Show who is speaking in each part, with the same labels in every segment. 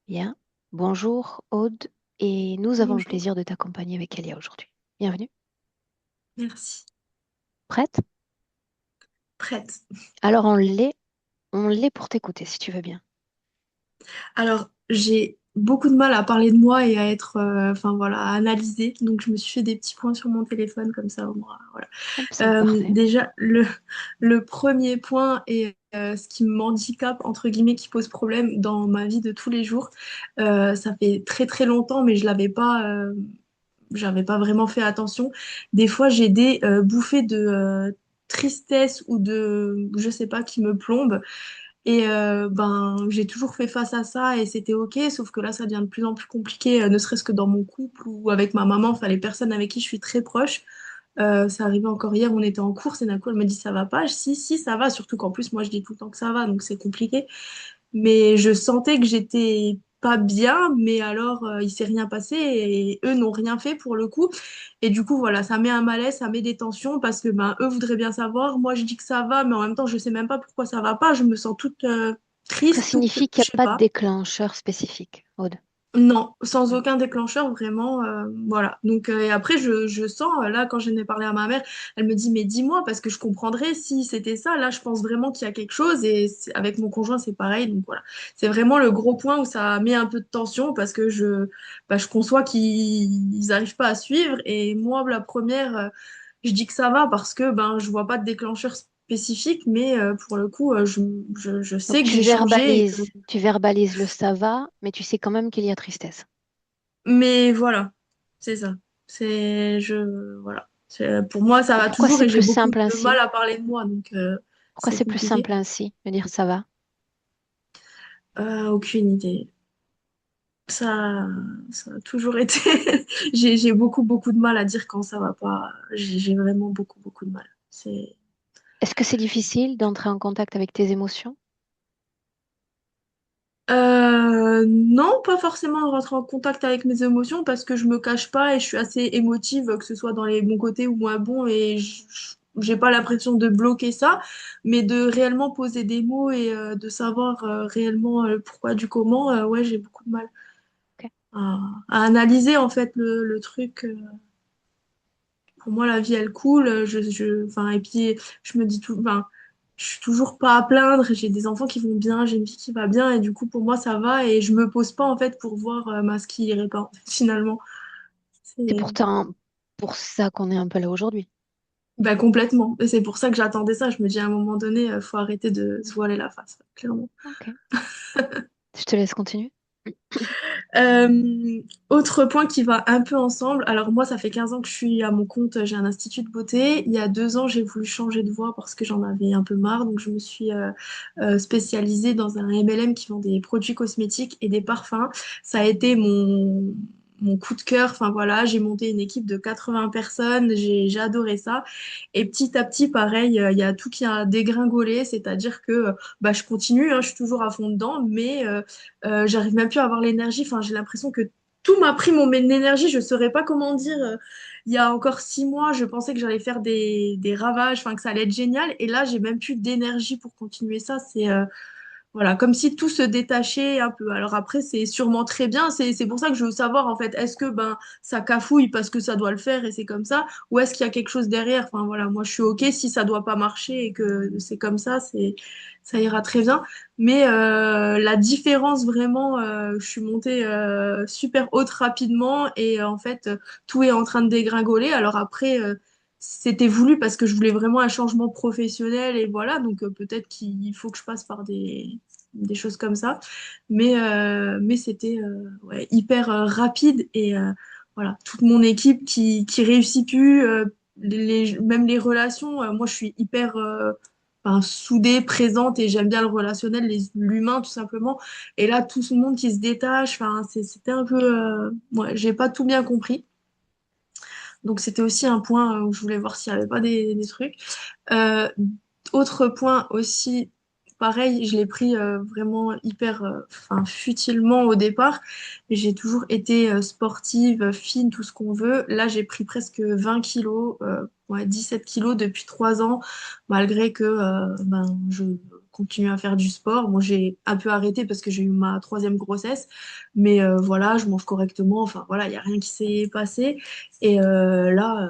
Speaker 1: Bien. Bonjour Aude, et nous avons le
Speaker 2: Bonjour,
Speaker 1: plaisir de t'accompagner avec Elia aujourd'hui. Bienvenue.
Speaker 2: merci.
Speaker 1: Prête?
Speaker 2: Prête.
Speaker 1: Alors on l'est pour t'écouter si tu veux bien.
Speaker 2: Alors, j'ai beaucoup de mal à parler de moi et à être, enfin voilà, à analyser. Donc, je me suis fait des petits points sur mon téléphone comme ça. Moi, voilà.
Speaker 1: Hop, c'est parfait.
Speaker 2: Déjà, le premier point et ce qui m'handicape, entre guillemets, qui pose problème dans ma vie de tous les jours, ça fait très très longtemps, mais j'avais pas vraiment fait attention. Des fois, j'ai des bouffées de tristesse ou de, je sais pas, qui me plombent. Et ben, j'ai toujours fait face à ça et c'était ok, sauf que là, ça devient de plus en plus compliqué, ne serait-ce que dans mon couple ou avec ma maman, enfin les personnes avec qui je suis très proche. Ça arrivait encore hier, on était en course et d'un coup, elle me dit ça va pas. Si, ça va, surtout qu'en plus, moi, je dis tout le temps que ça va, donc c'est compliqué. Mais je sentais que j'étais pas bien, mais alors il s'est rien passé et eux n'ont rien fait pour le coup. Et du coup, voilà, ça met un malaise, ça met des tensions parce que ben, eux voudraient bien savoir. Moi, je dis que ça va, mais en même temps, je sais même pas pourquoi ça va pas. Je me sens toute
Speaker 1: Donc ça
Speaker 2: triste,
Speaker 1: signifie qu'il
Speaker 2: je
Speaker 1: n'y a
Speaker 2: sais
Speaker 1: pas de
Speaker 2: pas.
Speaker 1: déclencheur spécifique, Aude.
Speaker 2: Non, sans
Speaker 1: Mm.
Speaker 2: aucun déclencheur, vraiment, voilà. Donc, et après, je sens, là, quand j'en ai parlé à ma mère, elle me dit, mais dis-moi, parce que je comprendrais si c'était ça. Là, je pense vraiment qu'il y a quelque chose, et avec mon conjoint, c'est pareil. Donc, voilà. C'est vraiment le gros point où ça met un peu de tension, parce que je conçois qu'ils n'arrivent pas à suivre. Et moi, la première, je dis que ça va, parce que ben, je vois pas de déclencheur spécifique, mais pour le coup, je
Speaker 1: Donc
Speaker 2: sais que j'ai changé.
Speaker 1: tu verbalises le ça va, mais tu sais quand même qu'il y a tristesse.
Speaker 2: Mais voilà, c'est ça. Voilà. Pour moi, ça
Speaker 1: Et
Speaker 2: va
Speaker 1: pourquoi
Speaker 2: toujours
Speaker 1: c'est
Speaker 2: et j'ai
Speaker 1: plus
Speaker 2: beaucoup
Speaker 1: simple
Speaker 2: de mal
Speaker 1: ainsi?
Speaker 2: à parler de moi, donc
Speaker 1: Pourquoi
Speaker 2: c'est
Speaker 1: c'est plus
Speaker 2: compliqué.
Speaker 1: simple ainsi de dire ça va?
Speaker 2: Aucune idée. Ça, ça a toujours été. J'ai beaucoup de mal à dire quand ça va pas. J'ai vraiment beaucoup de mal. C'est.
Speaker 1: Est-ce que c'est difficile d'entrer en contact avec tes émotions?
Speaker 2: Non, pas forcément de rentrer en contact avec mes émotions parce que je me cache pas et je suis assez émotive, que ce soit dans les bons côtés ou moins bons, et j'ai pas l'impression de bloquer ça, mais de réellement poser des mots et de savoir réellement le pourquoi du comment, ouais, j'ai beaucoup de mal
Speaker 1: Ok.
Speaker 2: à, à analyser en fait le truc. Pour moi, la vie elle coule, enfin, et puis je me dis tout, enfin, je suis toujours pas à plaindre, j'ai des enfants qui vont bien, j'ai une vie qui va bien, et du coup, pour moi, ça va, et je me pose pas, en fait, pour voir ce qui irait pas, en fait, finalement.
Speaker 1: C'est
Speaker 2: C'est
Speaker 1: pourtant pour ça qu'on est un peu là aujourd'hui.
Speaker 2: bah, complètement. Et c'est pour ça que j'attendais ça. Je me dis, à un moment donné, faut arrêter de se voiler la face, clairement.
Speaker 1: Ok. Je te laisse continuer.
Speaker 2: Euh, Autre point qui va un peu ensemble. Alors moi, ça fait 15 ans que je suis à mon compte, j'ai un institut de beauté. Il y a 2 ans, j'ai voulu changer de voie parce que j'en avais un peu marre. Donc je me suis spécialisée dans un MLM qui vend des produits cosmétiques et des parfums. Ça a été mon coup de cœur. Enfin voilà, j'ai monté une équipe de 80 personnes. J'ai adoré ça. Et petit à petit, pareil, il y a tout qui a dégringolé. C'est-à-dire que bah, je continue, hein, je suis toujours à fond dedans, mais j'arrive même plus à avoir l'énergie. Enfin, j'ai l'impression que tout m'a pris mon énergie. Je saurais pas comment dire. Il y a encore 6 mois, je pensais que j'allais faire des ravages, enfin que ça allait être génial. Et là, j'ai même plus d'énergie pour continuer ça. C'est voilà, comme si tout se détachait un peu. Alors après, c'est sûrement très bien. C'est pour ça que je veux savoir, en fait, est-ce que ben ça cafouille parce que ça doit le faire et c'est comme ça, ou est-ce qu'il y a quelque chose derrière? Enfin voilà, moi je suis OK si ça doit pas marcher et que c'est comme ça ira très bien. Mais la différence vraiment, je suis montée super haute rapidement et en fait tout est en train de dégringoler. Alors après. C'était voulu parce que je voulais vraiment un changement professionnel et voilà, donc peut-être qu'il faut que je passe par des choses comme ça. Mais c'était ouais, hyper rapide et voilà, toute mon équipe qui réussit plus, même les relations, moi je suis hyper enfin, soudée, présente et j'aime bien le relationnel, l'humain tout simplement. Et là, tout ce monde qui se détache, enfin, c'était un peu... ouais, j'ai pas tout bien compris. Donc c'était aussi un point où je voulais voir s'il n'y avait pas des trucs. Euh, Autre point aussi, pareil, je l'ai pris vraiment hyper, enfin, futilement au départ. J'ai toujours été sportive, fine, tout ce qu'on veut. Là, j'ai pris presque 20 kilos, ouais, 17 kilos depuis 3 ans, malgré que ben, je continuer à faire du sport. Moi, j'ai un peu arrêté parce que j'ai eu ma troisième grossesse, mais voilà, je mange correctement. Enfin, voilà, il n'y a rien qui s'est passé. Et là,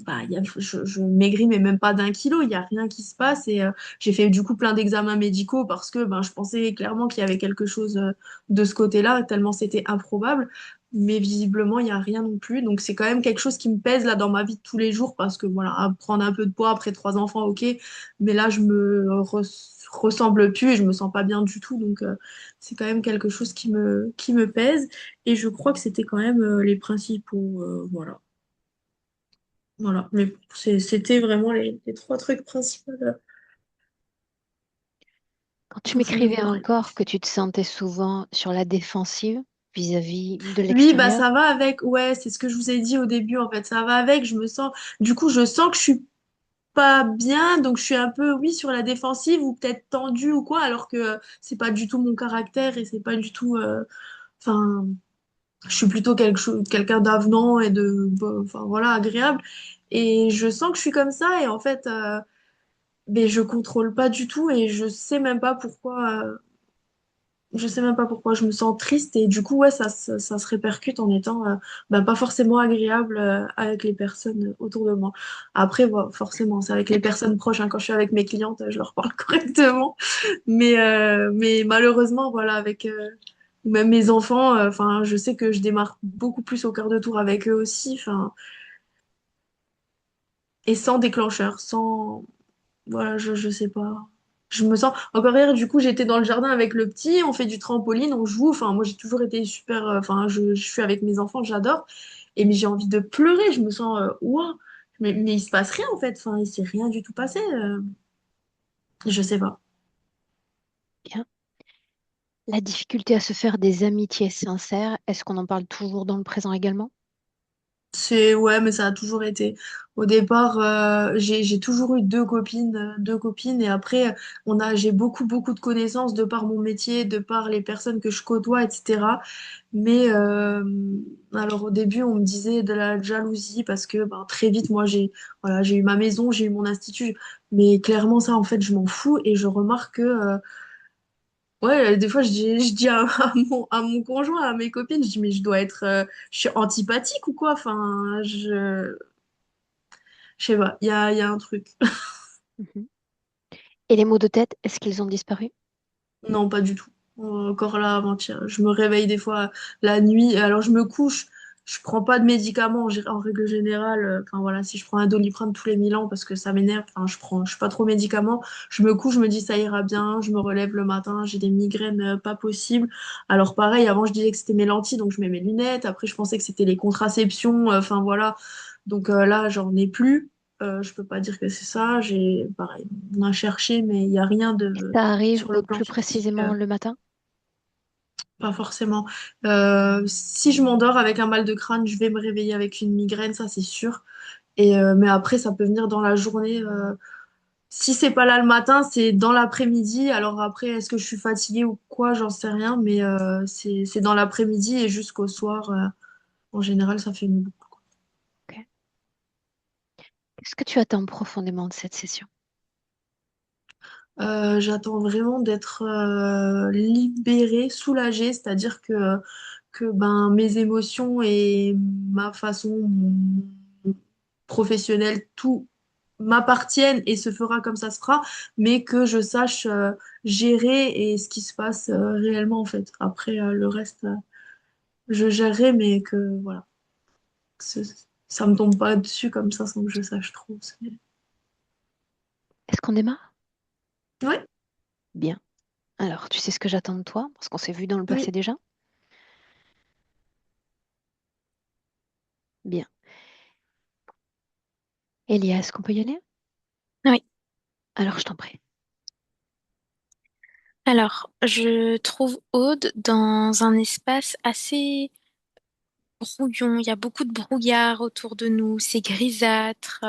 Speaker 2: bah, je maigris, mais même pas d'1 kilo, il n'y a rien qui se passe. Et j'ai fait du coup plein d'examens médicaux parce que ben, je pensais clairement qu'il y avait quelque chose de ce côté-là, tellement c'était improbable. Mais visiblement, il n'y a rien non plus. Donc c'est quand même quelque chose qui me pèse là dans ma vie de tous les jours parce que voilà, à prendre un peu de poids après 3 enfants, ok. Mais là, je me ressemble plus et je me sens pas bien du tout. Donc c'est quand même quelque chose qui me pèse. Et je crois que c'était quand même les principaux. Voilà. Voilà, mais c'était vraiment les trois trucs principaux
Speaker 1: Quand tu
Speaker 2: dont je voulais vous
Speaker 1: m'écrivais
Speaker 2: parler.
Speaker 1: encore que tu te sentais souvent sur la défensive vis-à-vis de
Speaker 2: Oui, bah
Speaker 1: l'extérieur,
Speaker 2: ça va avec, ouais, c'est ce que je vous ai dit au début en fait, ça va avec, je me sens, du coup je sens que je suis pas bien, donc je suis un peu, oui, sur la défensive ou peut-être tendue ou quoi, alors que c'est pas du tout mon caractère et c'est pas du tout, enfin, je suis plutôt quelqu'un d'avenant et enfin voilà, agréable, et je sens que je suis comme ça et en fait, mais je contrôle pas du tout et je sais même pas pourquoi. Je sais même pas pourquoi je me sens triste et du coup ouais ça se répercute en étant bah, pas forcément agréable avec les personnes autour de moi. Après forcément c'est avec les personnes proches hein, quand je suis avec mes clientes je leur parle correctement mais malheureusement voilà avec même mes enfants enfin je sais que je démarre beaucoup plus au quart de tour avec eux aussi enfin et sans déclencheur sans voilà, je sais pas. Je me sens. Encore hier, du coup, j'étais dans le jardin avec le petit, on fait du trampoline, on joue. Enfin, moi, j'ai toujours été super. Enfin, je suis avec mes enfants, j'adore. Et mais j'ai envie de pleurer, je me sens. Ouah. Mais il se passe rien, en fait. Enfin, il s'est rien du tout passé. Je sais pas.
Speaker 1: bien. La difficulté à se faire des amitiés sincères, est-ce qu'on en parle toujours dans le présent également?
Speaker 2: C'est ouais, mais ça a toujours été. Au départ, j'ai toujours eu deux copines, et après, j'ai beaucoup de connaissances de par mon métier, de par les personnes que je côtoie, etc. Mais alors au début, on me disait de la jalousie parce que ben, très vite, moi, j'ai eu ma maison, j'ai eu mon institut, mais clairement ça, en fait, je m'en fous et je remarque que ouais, des fois, je dis à mon conjoint, à mes copines, je dis, mais je suis antipathique ou quoi? Enfin, je sais pas, il y a un truc.
Speaker 1: Mhm. Et les maux de tête, est-ce qu'ils ont disparu?
Speaker 2: Non, pas du tout. Encore là, avant-hier, je me réveille des fois la nuit. Alors, je me couche, je prends pas de médicaments en règle générale. Enfin, voilà, si je prends un Doliprane tous les 1000 ans parce que ça m'énerve, enfin, je suis pas trop médicament. Je me couche, je me dis ça ira bien. Je me relève le matin, j'ai des migraines pas possibles. Alors, pareil, avant, je disais que c'était mes lentilles, donc je mets mes lunettes. Après, je pensais que c'était les contraceptions. Enfin, voilà. Donc là, j'en ai plus. Je peux pas dire que c'est ça. Pareil, on a cherché, mais il n'y a rien de
Speaker 1: Ça arrive
Speaker 2: sur le plan
Speaker 1: plus
Speaker 2: physique.
Speaker 1: précisément le matin?
Speaker 2: Pas forcément. Si je m'endors avec un mal de crâne, je vais me réveiller avec une migraine, ça c'est sûr. Mais après, ça peut venir dans la journée. Si c'est pas là le matin, c'est dans l'après-midi. Alors après, est-ce que je suis fatiguée ou quoi, j'en sais rien, mais c'est dans l'après-midi et jusqu'au soir. En général, ça fait une boucle.
Speaker 1: Ok. Qu'est-ce que tu attends profondément de cette session?
Speaker 2: J'attends vraiment d'être libérée, soulagée, c'est-à-dire que ben, mes émotions et ma façon professionnelle, tout m'appartiennent et se fera comme ça se fera, mais que je sache gérer et ce qui se passe réellement en fait. Après, le reste, je gérerai, mais que voilà, que ça me tombe pas dessus comme ça sans que je sache trop.
Speaker 1: Est-ce qu'on démarre?
Speaker 2: Ouais,
Speaker 1: Bien. Alors, tu sais ce que j'attends de toi, parce qu'on s'est vu dans le passé
Speaker 2: oui,
Speaker 1: déjà? Bien. Elia, est-ce qu'on peut y aller?
Speaker 3: Oui.
Speaker 1: Alors, je t'en prie.
Speaker 3: Alors, je trouve Aude dans un espace assez brouillon. Il y a beaucoup de brouillard autour de nous. C'est grisâtre.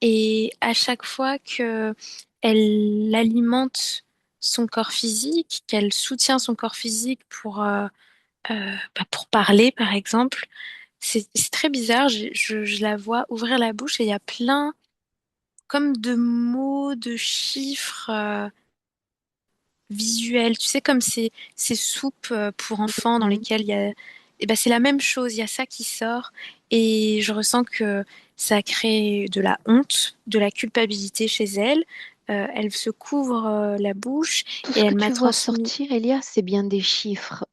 Speaker 3: Et à chaque fois que elle alimente son corps physique, qu'elle soutient son corps physique pour parler, par exemple, c'est très bizarre. Je la vois ouvrir la bouche et il y a plein comme de mots, de chiffres. visuel. Tu sais, comme ces soupes pour enfants dans
Speaker 1: Mhm.
Speaker 3: lesquelles il y a... Eh ben, c'est la même chose, il y a ça qui sort et je ressens que ça crée de la honte, de la culpabilité chez elle. Elle se couvre la bouche
Speaker 1: Tout
Speaker 3: et
Speaker 1: ce que
Speaker 3: elle m'a
Speaker 1: tu vois
Speaker 3: transmis...
Speaker 1: sortir, Elia, c'est bien des chiffres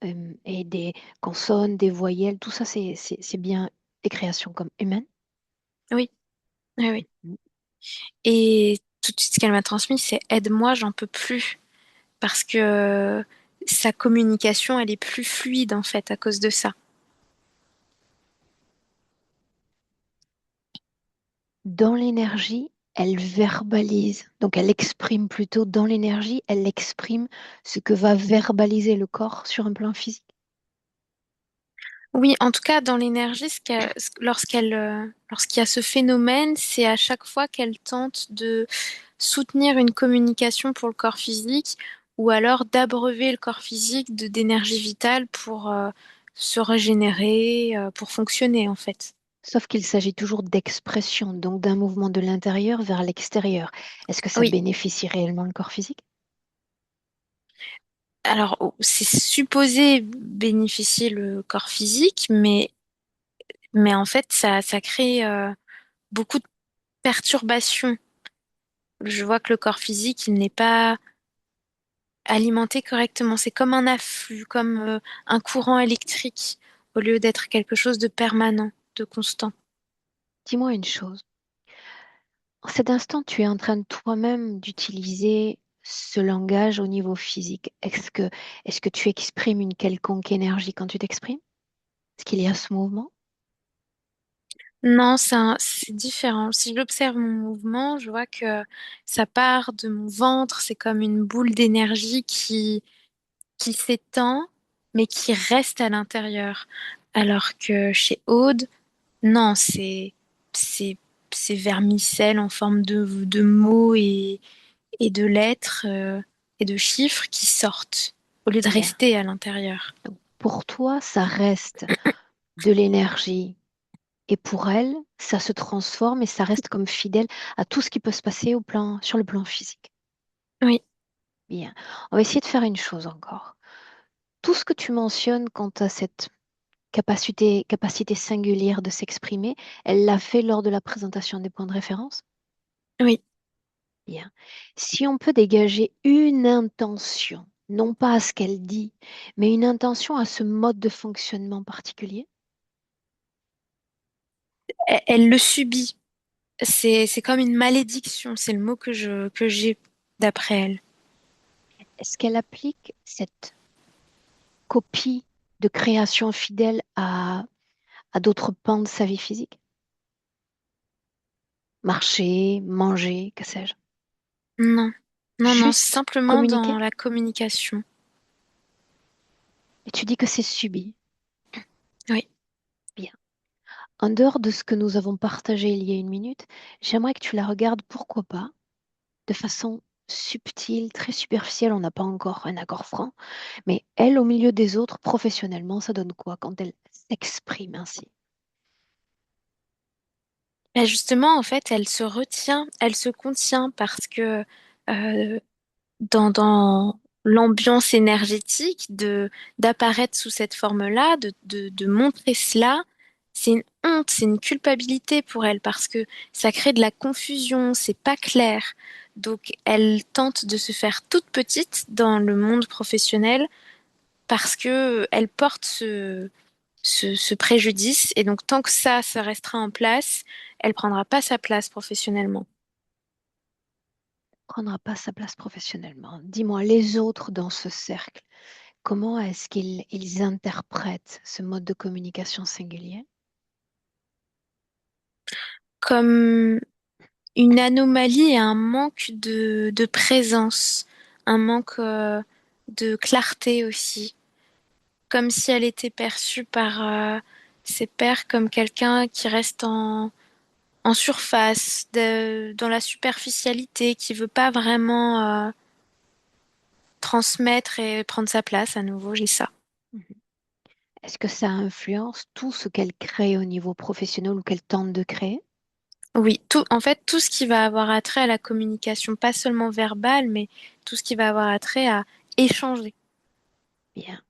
Speaker 1: et des consonnes, des voyelles. Tout ça, c'est bien des créations comme humaines.
Speaker 3: Oui, oui, oui.
Speaker 1: Mhm.
Speaker 3: Et tout de suite, ce qu'elle m'a transmis, c'est aide-moi, j'en peux plus. Parce que sa communication, elle est plus fluide en fait à cause de ça.
Speaker 1: Dans l'énergie, elle verbalise. Donc, elle exprime plutôt dans l'énergie, elle exprime ce que va verbaliser le corps sur un plan physique.
Speaker 3: Oui, en tout cas, dans l'énergie, lorsqu'il y a ce phénomène, c'est à chaque fois qu'elle tente de soutenir une communication pour le corps physique ou alors d'abreuver le corps physique d'énergie vitale pour se régénérer, pour fonctionner en fait.
Speaker 1: Sauf qu'il s'agit toujours d'expression, donc d'un mouvement de l'intérieur vers l'extérieur. Est-ce que ça
Speaker 3: Oui,
Speaker 1: bénéficie réellement le corps physique?
Speaker 3: alors c'est supposé bénéficier le corps physique, mais en fait, ça crée beaucoup de perturbations. Je vois que le corps physique, il n'est pas alimenté correctement. C'est comme un afflux, comme un courant électrique, au lieu d'être quelque chose de permanent, de constant.
Speaker 1: Dis-moi une chose. En cet instant, tu es en train de toi-même d'utiliser ce langage au niveau physique. Est-ce que tu exprimes une quelconque énergie quand tu t'exprimes? Est-ce qu'il y a ce mouvement?
Speaker 3: Non, c'est différent. Si j'observe mon mouvement, je vois que ça part de mon ventre, c'est comme une boule d'énergie qui s'étend, mais qui reste à l'intérieur. Alors que chez Aude, non, c'est c'est vermicelle en forme de mots et de lettres et de chiffres qui sortent au lieu de
Speaker 1: Bien.
Speaker 3: rester à l'intérieur.
Speaker 1: Donc, pour toi, ça reste de l'énergie. Et pour elle, ça se transforme et ça reste comme fidèle à tout ce qui peut se passer sur le plan physique.
Speaker 3: Oui,
Speaker 1: Bien. On va essayer de faire une chose encore. Tout ce que tu mentionnes quant à cette capacité singulière de s'exprimer, elle l'a fait lors de la présentation des points de référence?
Speaker 3: oui.
Speaker 1: Bien. Si on peut dégager une intention, non pas à ce qu'elle dit, mais une intention à ce mode de fonctionnement particulier,
Speaker 3: Elle le subit. C'est comme une malédiction, c'est le mot que j'ai d'après elle.
Speaker 1: est-ce qu'elle applique cette copie de création fidèle à d'autres pans de sa vie physique? Marcher, manger, que sais-je?
Speaker 3: Non, non, non, c'est
Speaker 1: Juste
Speaker 3: simplement dans
Speaker 1: communiquer?
Speaker 3: la communication.
Speaker 1: Et tu dis que c'est subi.
Speaker 3: Oui.
Speaker 1: Bien. En dehors de ce que nous avons partagé il y a une minute, j'aimerais que tu la regardes, pourquoi pas, de façon subtile, très superficielle. On n'a pas encore un accord franc, mais elle, au milieu des autres, professionnellement, ça donne quoi quand elle s'exprime ainsi?
Speaker 3: Et justement, en fait, elle se retient, elle se contient parce que euh, dans l'ambiance énergétique d'apparaître sous cette forme-là, de montrer cela, c'est une honte, c'est une culpabilité pour elle parce que ça crée de la confusion, c'est pas clair. Donc elle tente de se faire toute petite dans le monde professionnel parce que elle porte ce préjudice et donc tant que ça restera en place, elle prendra pas sa place professionnellement.
Speaker 1: Prendra pas sa place professionnellement. Dis-moi, les autres dans ce cercle, comment est-ce qu'ils interprètent ce mode de communication singulier?
Speaker 3: Comme une anomalie et un manque de présence, un manque de clarté aussi, comme si elle était perçue par ses pairs comme quelqu'un qui reste en surface, dans la superficialité, qui veut pas vraiment transmettre et prendre sa place à nouveau, j'ai ça.
Speaker 1: Mhm. Est-ce que ça influence tout ce qu'elle crée au niveau professionnel ou qu'elle tente de créer?
Speaker 3: Oui, en fait, tout ce qui va avoir attrait à la communication, pas seulement verbale, mais tout ce qui va avoir attrait à échangé.
Speaker 1: Bien.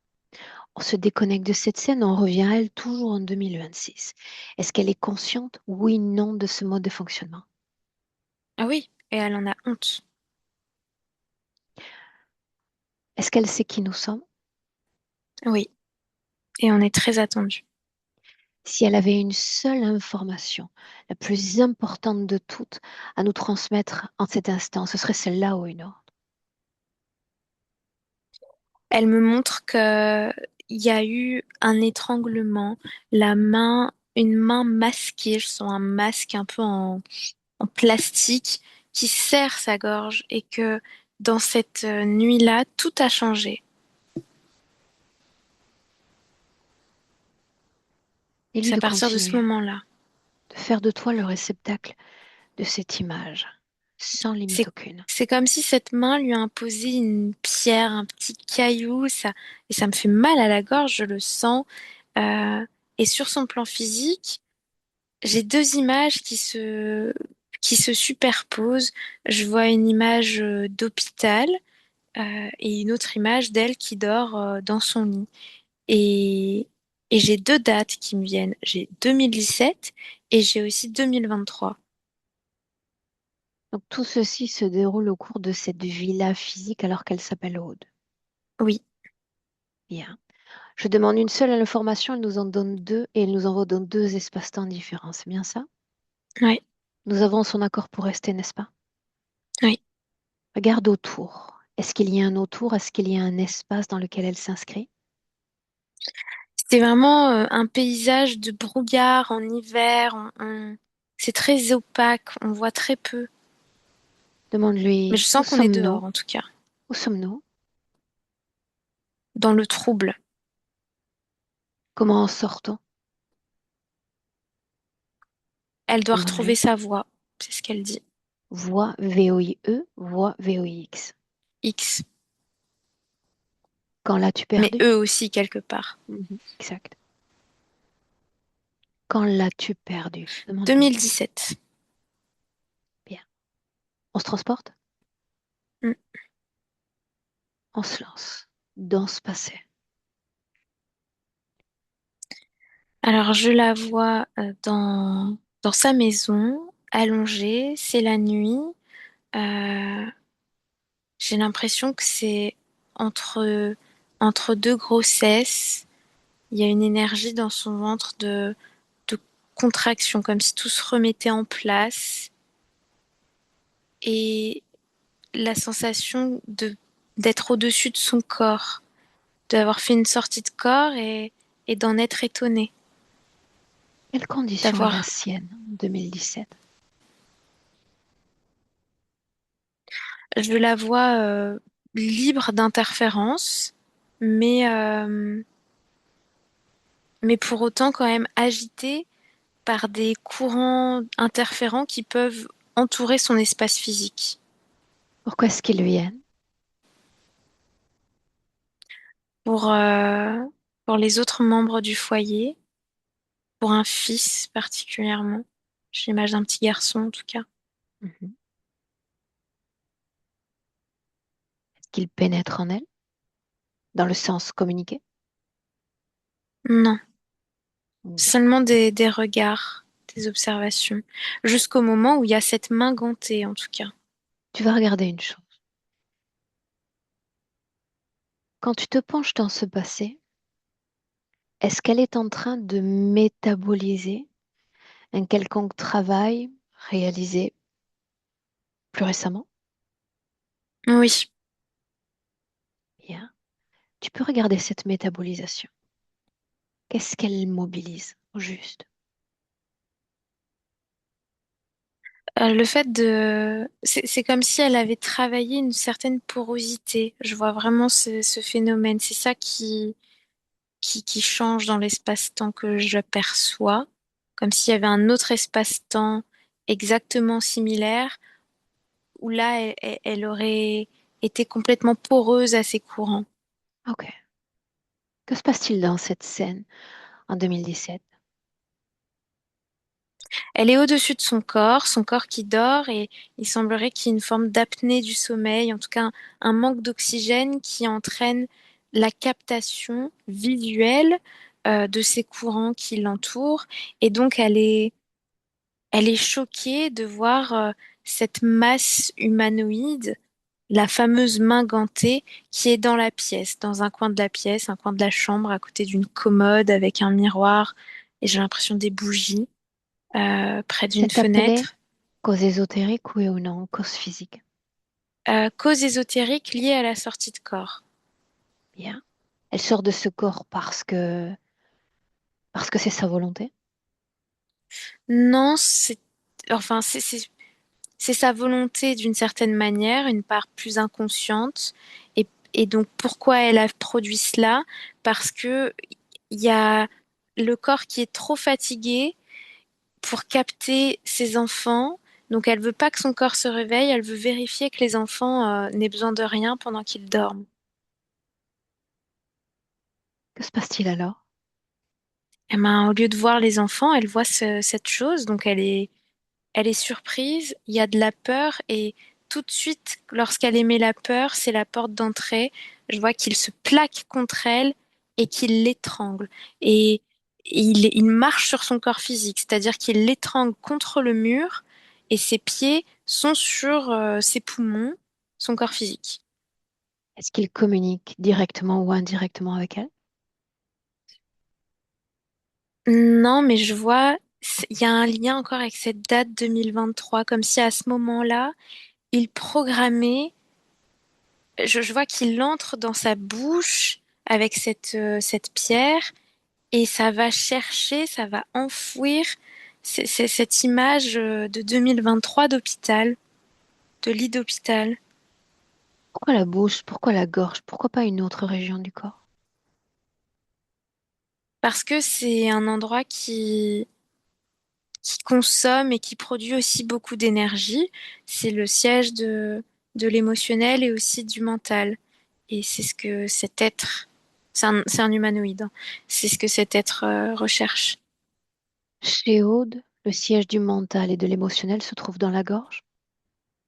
Speaker 1: On se déconnecte de cette scène, on revient à elle toujours en 2026. Est-ce qu'elle est consciente, oui, non, de ce mode de fonctionnement?
Speaker 3: Ah oui, et elle en a honte.
Speaker 1: Est-ce qu'elle sait qui nous sommes?
Speaker 3: Oui, et on est très attendu.
Speaker 1: Si elle avait une seule information, la plus importante de toutes, à nous transmettre en cet instant, ce serait celle-là ou une autre.
Speaker 3: Elle me montre que il y a eu un étranglement, une main masquée, je sens un masque un peu en plastique qui serre sa gorge et que dans cette nuit-là, tout a changé.
Speaker 1: Et lui
Speaker 3: C'est à
Speaker 1: de
Speaker 3: partir de ce
Speaker 1: continuer,
Speaker 3: moment-là.
Speaker 1: de faire de toi le réceptacle de cette image, sans limite
Speaker 3: C'est,
Speaker 1: aucune.
Speaker 3: c'est comme si cette main lui a imposé une pierre, un petit caillou, et ça me fait mal à la gorge, je le sens. Euh, et sur son plan physique, j'ai deux images qui se superposent. Je vois une image d'hôpital et une autre image d'elle qui dort dans son lit. Et, et j'ai deux dates qui me viennent. J'ai 2017 et j'ai aussi 2023.
Speaker 1: Donc tout ceci se déroule au cours de cette vie-là physique alors qu'elle s'appelle Aude.
Speaker 3: Oui,
Speaker 1: Bien. Je demande une seule information, elle nous en donne deux et elle nous envoie dans deux espaces-temps différents. C'est bien ça?
Speaker 3: oui,
Speaker 1: Nous avons son accord pour rester, n'est-ce pas?
Speaker 3: oui.
Speaker 1: Regarde autour. Est-ce qu'il y a un autour? Est-ce qu'il y a un espace dans lequel elle s'inscrit?
Speaker 3: C'est vraiment un paysage de brouillard en hiver. C'est très opaque, on voit très peu. Mais
Speaker 1: Demande-lui
Speaker 3: je
Speaker 1: où
Speaker 3: sens qu'on est
Speaker 1: sommes-nous?
Speaker 3: dehors en tout cas,
Speaker 1: Où sommes-nous?
Speaker 3: dans le trouble.
Speaker 1: Comment en sort-on?
Speaker 3: Elle doit retrouver
Speaker 1: Demande-lui.
Speaker 3: sa voix, c'est ce qu'elle dit.
Speaker 1: Voix VOIE, voix VOIX.
Speaker 3: X.
Speaker 1: Quand l'as-tu
Speaker 3: Mais
Speaker 1: perdu?
Speaker 3: eux aussi quelque part.
Speaker 1: Mhm, exact. Quand l'as-tu perdu? Demande-lui.
Speaker 3: 2017.
Speaker 1: Bien. On se transporte?
Speaker 3: Mm.
Speaker 1: On se lance dans ce passé.
Speaker 3: Alors je la vois dans sa maison, allongée, c'est la nuit. Euh, j'ai l'impression que c'est entre, entre deux grossesses. Il y a une énergie dans son ventre de contraction, comme si tout se remettait en place. Et la sensation d'être au-dessus de son corps, d'avoir fait une sortie de corps et d'en être étonnée.
Speaker 1: Quelle condition est la
Speaker 3: D'avoir,
Speaker 1: sienne en 2017?
Speaker 3: je la vois libre d'interférence, mais, euh, mais pour autant quand même agitée par des courants interférents qui peuvent entourer son espace physique.
Speaker 1: Pourquoi est-ce qu'ils viennent?
Speaker 3: Pour, euh, pour les autres membres du foyer, pour un fils particulièrement. J'ai l'image d'un petit garçon en tout cas.
Speaker 1: Mhm. Est-ce qu'ils pénètrent en elle, dans le sens communiqué?
Speaker 3: Non,
Speaker 1: Bien.
Speaker 3: seulement des regards, des observations, jusqu'au moment où il y a cette main gantée en tout cas.
Speaker 1: Tu vas regarder une chose. Quand tu te penches dans ce passé, est-ce qu'elle est en train de métaboliser un quelconque travail réalisé plus récemment?
Speaker 3: Oui,
Speaker 1: Bien. Tu peux regarder cette métabolisation. Qu'est-ce qu'elle mobilise au juste?
Speaker 3: le fait de... C'est comme si elle avait travaillé une certaine porosité. Je vois vraiment ce phénomène. C'est ça qui change dans l'espace-temps que je perçois. Comme s'il y avait un autre espace-temps exactement similaire, où là, elle aurait été complètement poreuse à ses courants.
Speaker 1: Ok. Que se passe-t-il dans cette scène en 2017?
Speaker 3: Elle est au-dessus de son corps qui dort, et il semblerait qu'il y ait une forme d'apnée du sommeil, en tout cas un manque d'oxygène qui entraîne la captation visuelle de ces courants qui l'entourent. Et donc elle est choquée de voir cette masse humanoïde, la fameuse main gantée, qui est dans la pièce, dans un coin de la pièce, un coin de la chambre, à côté d'une commode avec un miroir, et j'ai l'impression des bougies près d'une
Speaker 1: C'est appelé
Speaker 3: fenêtre.
Speaker 1: cause ésotérique, oui ou non, cause physique.
Speaker 3: Cause ésotérique liée à la sortie de corps.
Speaker 1: Bien. Elle sort de ce corps parce que c'est sa volonté.
Speaker 3: Non, enfin, c'est sa volonté d'une certaine manière, une part plus inconsciente. Et donc, pourquoi elle a produit cela? Parce que il y a le corps qui est trop fatigué pour capter ses enfants. Donc, elle veut pas que son corps se réveille, elle veut vérifier que les enfants n'aient besoin de rien pendant qu'ils dorment.
Speaker 1: Que se passe-t-il alors?
Speaker 3: Et ben, au lieu de voir les enfants, elle voit cette chose, donc elle est surprise, il y a de la peur, et tout de suite, lorsqu'elle émet la peur, c'est la porte d'entrée. Je vois qu'il se plaque contre elle et qu'il l'étrangle. Et il marche sur son corps physique, c'est-à-dire qu'il l'étrangle contre le mur et ses pieds sont sur ses poumons, son corps physique.
Speaker 1: Est-ce qu'il communique directement ou indirectement avec elle?
Speaker 3: Non, mais je vois, il y a un lien encore avec cette date 2023, comme si à ce moment-là, il programmait. Je vois qu'il entre dans sa bouche avec cette pierre, et ça va chercher, ça va enfouir cette image de 2023 d'hôpital, de lit d'hôpital.
Speaker 1: Pourquoi la bouche? Pourquoi la gorge? Pourquoi pas une autre région du corps?
Speaker 3: Parce que c'est un endroit qui consomme et qui produit aussi beaucoup d'énergie. C'est le siège de l'émotionnel et aussi du mental. Et c'est ce que cet être, c'est un humanoïde, hein. C'est ce que cet être recherche.
Speaker 1: Chez Aude, le siège du mental et de l'émotionnel se trouve dans la gorge.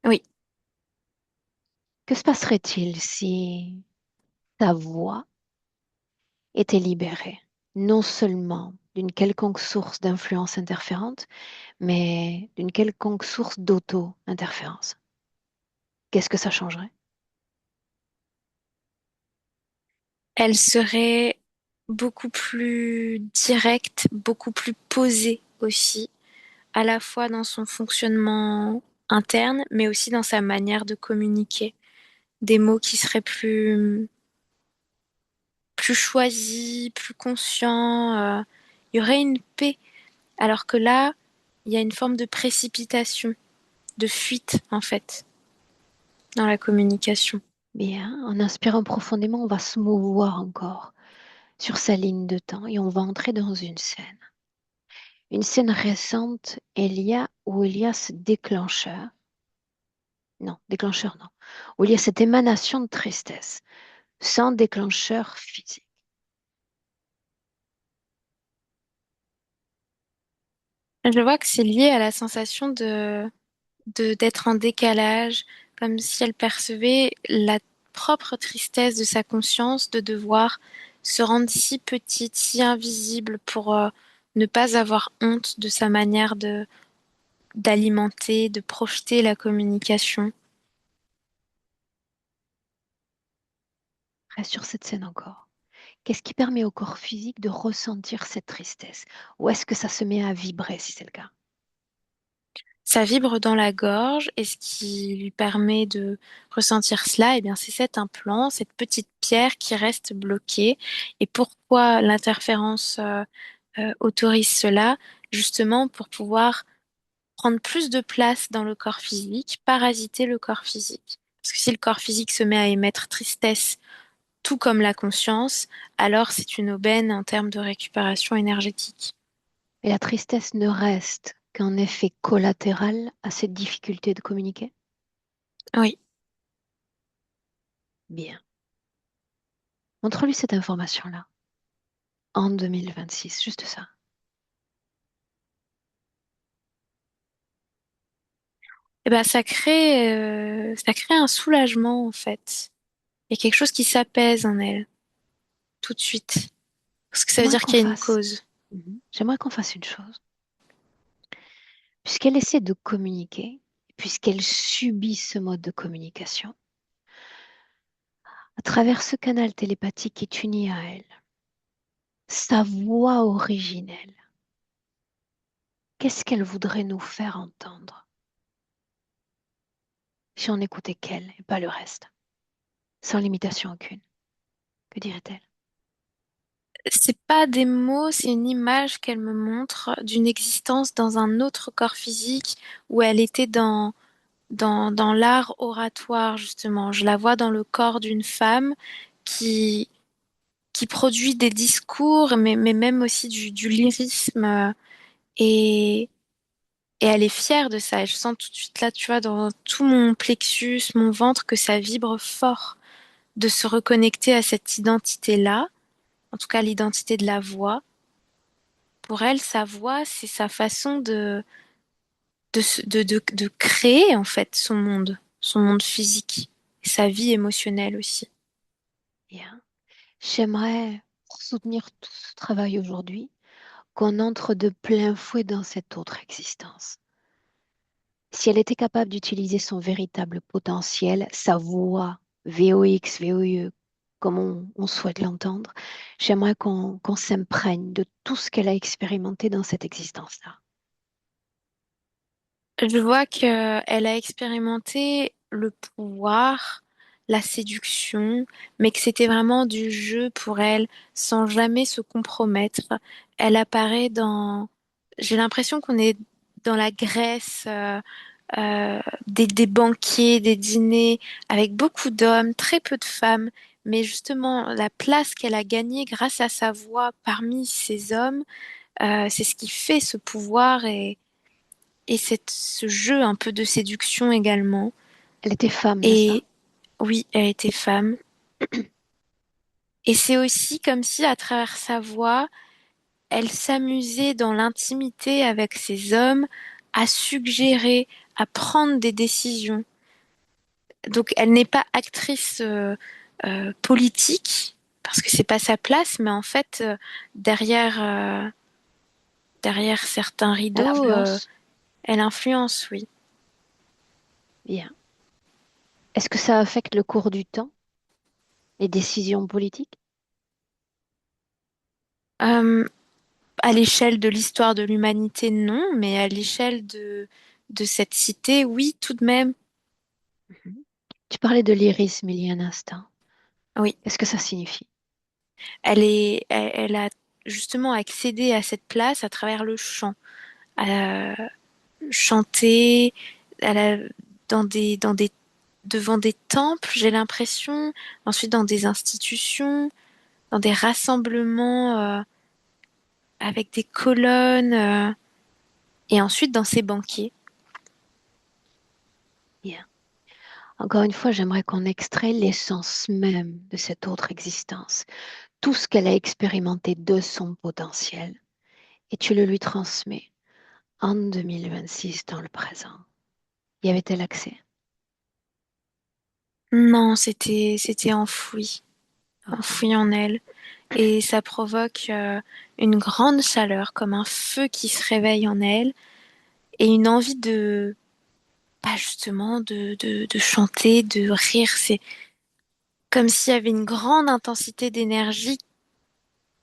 Speaker 3: Oui.
Speaker 1: Que se passerait-il si ta voix était libérée, non seulement d'une quelconque source d'influence interférente, mais d'une quelconque source d'auto-interférence? Qu'est-ce que ça changerait?
Speaker 3: Elle serait beaucoup plus directe, beaucoup plus posée aussi, à la fois dans son fonctionnement interne, mais aussi dans sa manière de communiquer. Des mots qui seraient plus choisis, plus conscients. Il y aurait une paix, alors que là, il y a une forme de précipitation, de fuite en fait, dans la communication.
Speaker 1: Bien, en inspirant profondément, on va se mouvoir encore sur sa ligne de temps et on va entrer dans une scène. Une scène récente, où il y a ce déclencheur. Non, déclencheur non. Où il y a cette émanation de tristesse, sans déclencheur physique.
Speaker 3: Je vois que c'est lié à la sensation d'être en décalage, comme si elle percevait la propre tristesse de sa conscience de devoir se rendre si petite, si invisible pour ne pas avoir honte de sa manière de d'alimenter, de projeter la communication.
Speaker 1: Reste sur cette scène encore. Qu'est-ce qui permet au corps physique de ressentir cette tristesse? Ou est-ce que ça se met à vibrer si c'est le cas?
Speaker 3: Ça vibre dans la gorge, et ce qui lui permet de ressentir cela, eh bien, c'est cet implant, cette petite pierre qui reste bloquée. Et pourquoi l'interférence autorise cela? Justement pour pouvoir prendre plus de place dans le corps physique, parasiter le corps physique. Parce que si le corps physique se met à émettre tristesse, tout comme la conscience, alors c'est une aubaine en termes de récupération énergétique.
Speaker 1: Et la tristesse ne reste qu'un effet collatéral à cette difficulté de communiquer?
Speaker 3: Oui.
Speaker 1: Bien. Montre-lui cette information-là, en 2026, juste ça.
Speaker 3: Et ben, ça crée un soulagement, en fait. Il y a quelque chose qui s'apaise en elle, tout de suite. Parce que ça veut
Speaker 1: J'aimerais
Speaker 3: dire
Speaker 1: qu'on
Speaker 3: qu'il y a une
Speaker 1: fasse,
Speaker 3: cause.
Speaker 1: J'aimerais qu'on fasse une chose. Puisqu'elle essaie de communiquer, puisqu'elle subit ce mode de communication, à travers ce canal télépathique qui est uni à elle, sa voix originelle, qu'est-ce qu'elle voudrait nous faire entendre si on n'écoutait qu'elle et pas le reste, sans limitation aucune? Que dirait-elle?
Speaker 3: C'est pas des mots, c'est une image qu'elle me montre d'une existence dans un autre corps physique où elle était dans l'art oratoire, justement. Je la vois dans le corps d'une femme qui, qui produit des discours, mais même aussi du lyrisme. Et, et elle est fière de ça. Et je sens tout de suite là, tu vois, dans tout mon plexus, mon ventre, que ça vibre fort de se reconnecter à cette identité-là, en tout cas l'identité de la voix. Pour elle, sa voix, c'est sa façon de créer en fait son monde physique, et sa vie émotionnelle aussi.
Speaker 1: Bien. J'aimerais, pour soutenir tout ce travail aujourd'hui, qu'on entre de plein fouet dans cette autre existence. Si elle était capable d'utiliser son véritable potentiel, sa voix, VOX, VOE, comme on souhaite l'entendre, j'aimerais qu'on s'imprègne de tout ce qu'elle a expérimenté dans cette existence-là.
Speaker 3: Je vois que elle a expérimenté le pouvoir, la séduction, mais que c'était vraiment du jeu pour elle, sans jamais se compromettre. Elle apparaît j'ai l'impression qu'on est dans la Grèce, des banquets, des dîners, avec beaucoup d'hommes, très peu de femmes. Mais justement, la place qu'elle a gagnée grâce à sa voix parmi ces hommes, c'est ce qui fait ce pouvoir et ce jeu un peu de séduction également.
Speaker 1: Elle était femme, n'est-ce pas?
Speaker 3: Et oui, elle était femme. Et c'est aussi comme si, à travers sa voix, elle s'amusait dans l'intimité avec ces hommes à suggérer, à prendre des décisions. Donc, elle n'est pas actrice politique, parce que c'est pas sa place, mais en fait, derrière certains
Speaker 1: Elle
Speaker 3: rideaux,
Speaker 1: influence?
Speaker 3: elle influence, oui.
Speaker 1: Bien. Est-ce que ça affecte le cours du temps, les décisions politiques?
Speaker 3: Euh, À l'échelle de l'histoire de l'humanité, non, mais à l'échelle de cette cité, oui, tout de même.
Speaker 1: Mhm. Tu parlais de lyrisme il y a un instant.
Speaker 3: Oui,
Speaker 1: Qu'est-ce que ça signifie?
Speaker 3: elle a justement accédé à cette place à travers le chant. Elle a chanté, elle a, devant des temples, j'ai l'impression, ensuite dans des institutions, dans des rassemblements, avec des colonnes, et ensuite dans ces banquets.
Speaker 1: Bien. Encore une fois, j'aimerais qu'on extrait l'essence même de cette autre existence, tout ce qu'elle a expérimenté de son potentiel, et tu le lui transmets en 2026 dans le présent. Y avait-elle accès?
Speaker 3: Non, c'était
Speaker 1: Ok.
Speaker 3: enfoui en elle. Et ça provoque une grande chaleur, comme un feu qui se réveille en elle, et une envie pas justement, de chanter, de rire. C'est comme s'il y avait une grande intensité d'énergie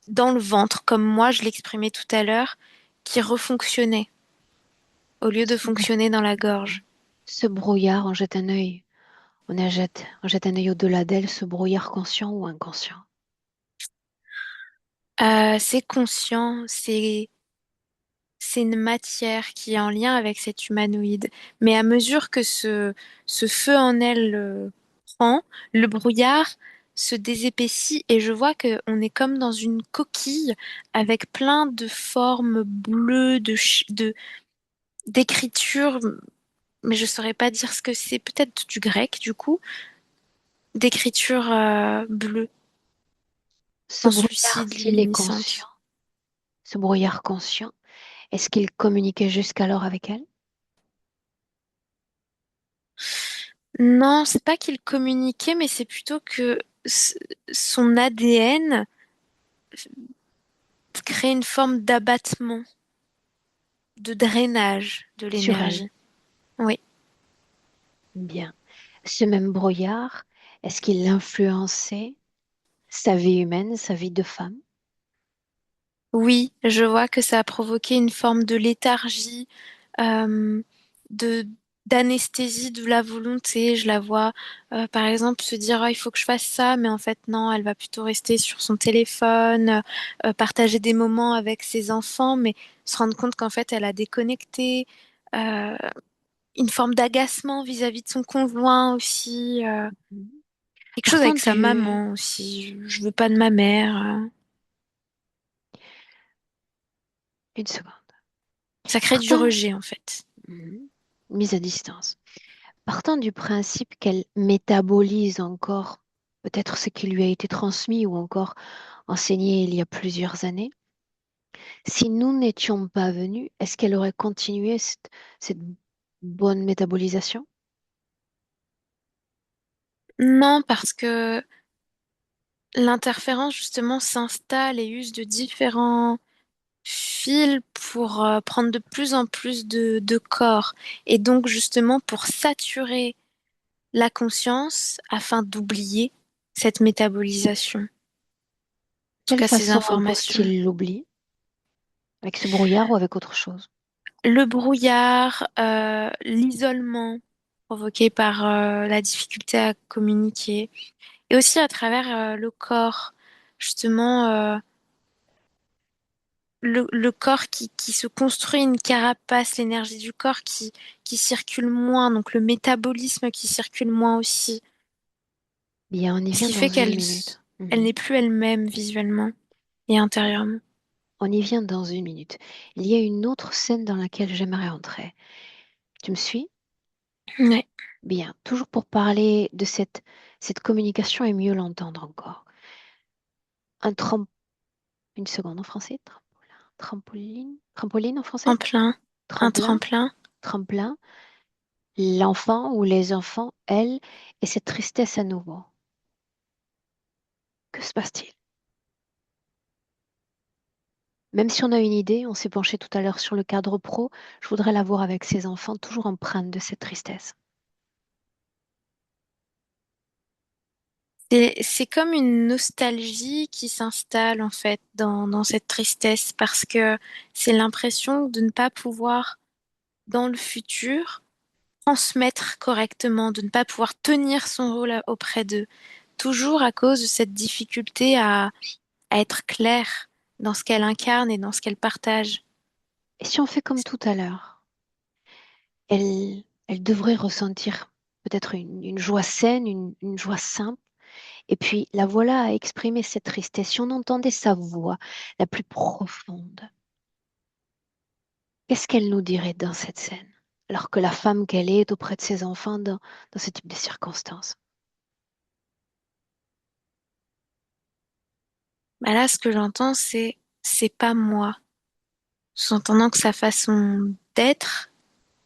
Speaker 3: dans le ventre, comme moi je l'exprimais tout à l'heure, qui refonctionnait au lieu de
Speaker 1: Ce, brou-
Speaker 3: fonctionner dans la gorge.
Speaker 1: Ce brouillard, on jette un œil au-delà d'elle, ce brouillard conscient ou inconscient.
Speaker 3: C'est conscient, c'est une matière qui est en lien avec cet humanoïde. Mais à mesure que ce feu en elle prend, le brouillard se désépaissit et je vois que on est comme dans une coquille avec plein de formes bleues, d'écriture, mais je saurais pas dire ce que c'est. Peut-être du grec, du coup, d'écriture bleue,
Speaker 1: Ce brouillard,
Speaker 3: translucide,
Speaker 1: s'il est conscient,
Speaker 3: luminescente.
Speaker 1: ce brouillard conscient, est-ce qu'il communiquait jusqu'alors avec elle?
Speaker 3: Non, c'est pas qu'il communiquait, mais c'est plutôt que son ADN crée une forme d'abattement, de drainage de
Speaker 1: Sur elle.
Speaker 3: l'énergie. Oui.
Speaker 1: Bien. Ce même brouillard, est-ce qu'il influençait sa vie humaine, sa vie de femme?
Speaker 3: Oui, je vois que ça a provoqué une forme de léthargie, euh, de d'anesthésie de la volonté. Je la vois, par exemple, se dire, ah, il faut que je fasse ça, mais en fait, non, elle va plutôt rester sur son téléphone, partager des moments avec ses enfants, mais se rendre compte qu'en fait, elle a déconnecté, euh, une forme d'agacement vis-à-vis de son conjoint aussi,
Speaker 1: Mhm.
Speaker 3: quelque chose
Speaker 1: Partant
Speaker 3: avec sa
Speaker 1: du...
Speaker 3: maman aussi. Je veux pas de ma mère.
Speaker 1: Une seconde.
Speaker 3: Ça crée du
Speaker 1: Partant...
Speaker 3: rejet, en fait.
Speaker 1: Mhm. Mise à distance. Partant du principe qu'elle métabolise encore peut-être ce qui lui a été transmis ou encore enseigné il y a plusieurs années, si nous n'étions pas venus, est-ce qu'elle aurait continué cette bonne métabolisation?
Speaker 3: Non, parce que l'interférence, justement, s'installe et use de différents fils pour prendre de plus en plus de corps. Et donc, justement, pour saturer la conscience afin d'oublier cette métabolisation, en tout
Speaker 1: Quelle
Speaker 3: cas ces
Speaker 1: façon
Speaker 3: informations.
Speaker 1: impose-t-il l'oubli? Avec ce brouillard ou avec autre chose?
Speaker 3: Le brouillard, l'isolement provoqué par la difficulté à communiquer, et aussi à travers le corps, justement. Le corps qui se construit une carapace, l'énergie du corps qui circule moins, donc le métabolisme qui circule moins aussi,
Speaker 1: Bien, on y
Speaker 3: ce
Speaker 1: vient
Speaker 3: qui
Speaker 1: dans
Speaker 3: fait
Speaker 1: une
Speaker 3: qu'elle
Speaker 1: minute.
Speaker 3: elle
Speaker 1: Mhm.
Speaker 3: n'est plus elle-même visuellement et intérieurement.
Speaker 1: On y vient dans une minute. Il y a une autre scène dans laquelle j'aimerais entrer. Tu me suis?
Speaker 3: Ouais,
Speaker 1: Bien. Toujours pour parler de cette communication et mieux l'entendre encore. Un tram... Une seconde en français. Trampoline. Trampoline en français?
Speaker 3: en plein, un
Speaker 1: Tremplin.
Speaker 3: tremplin.
Speaker 1: Tremplin. L'enfant ou les enfants, elle, et cette tristesse à nouveau. Que se passe-t-il? Même si on a une idée, on s'est penché tout à l'heure sur le cadre pro, je voudrais la voir avec ses enfants, toujours empreinte de cette tristesse.
Speaker 3: C'est comme une nostalgie qui s'installe en fait dans cette tristesse parce que c'est l'impression de ne pas pouvoir, dans le futur, transmettre correctement, de ne pas pouvoir tenir son rôle auprès d'eux. Toujours à cause de cette difficulté à être claire dans ce qu'elle incarne et dans ce qu'elle partage.
Speaker 1: Et si on fait comme tout à l'heure, elle devrait ressentir peut-être une joie saine, une joie simple, et puis la voilà à exprimer cette tristesse. Si on entendait sa voix la plus profonde, qu'est-ce qu'elle nous dirait dans cette scène? Alors que la femme qu'elle est auprès de ses enfants dans ce type de circonstances.
Speaker 3: Bah là, ce que j'entends, c'est pas moi. Sous-entendant que sa façon d'être,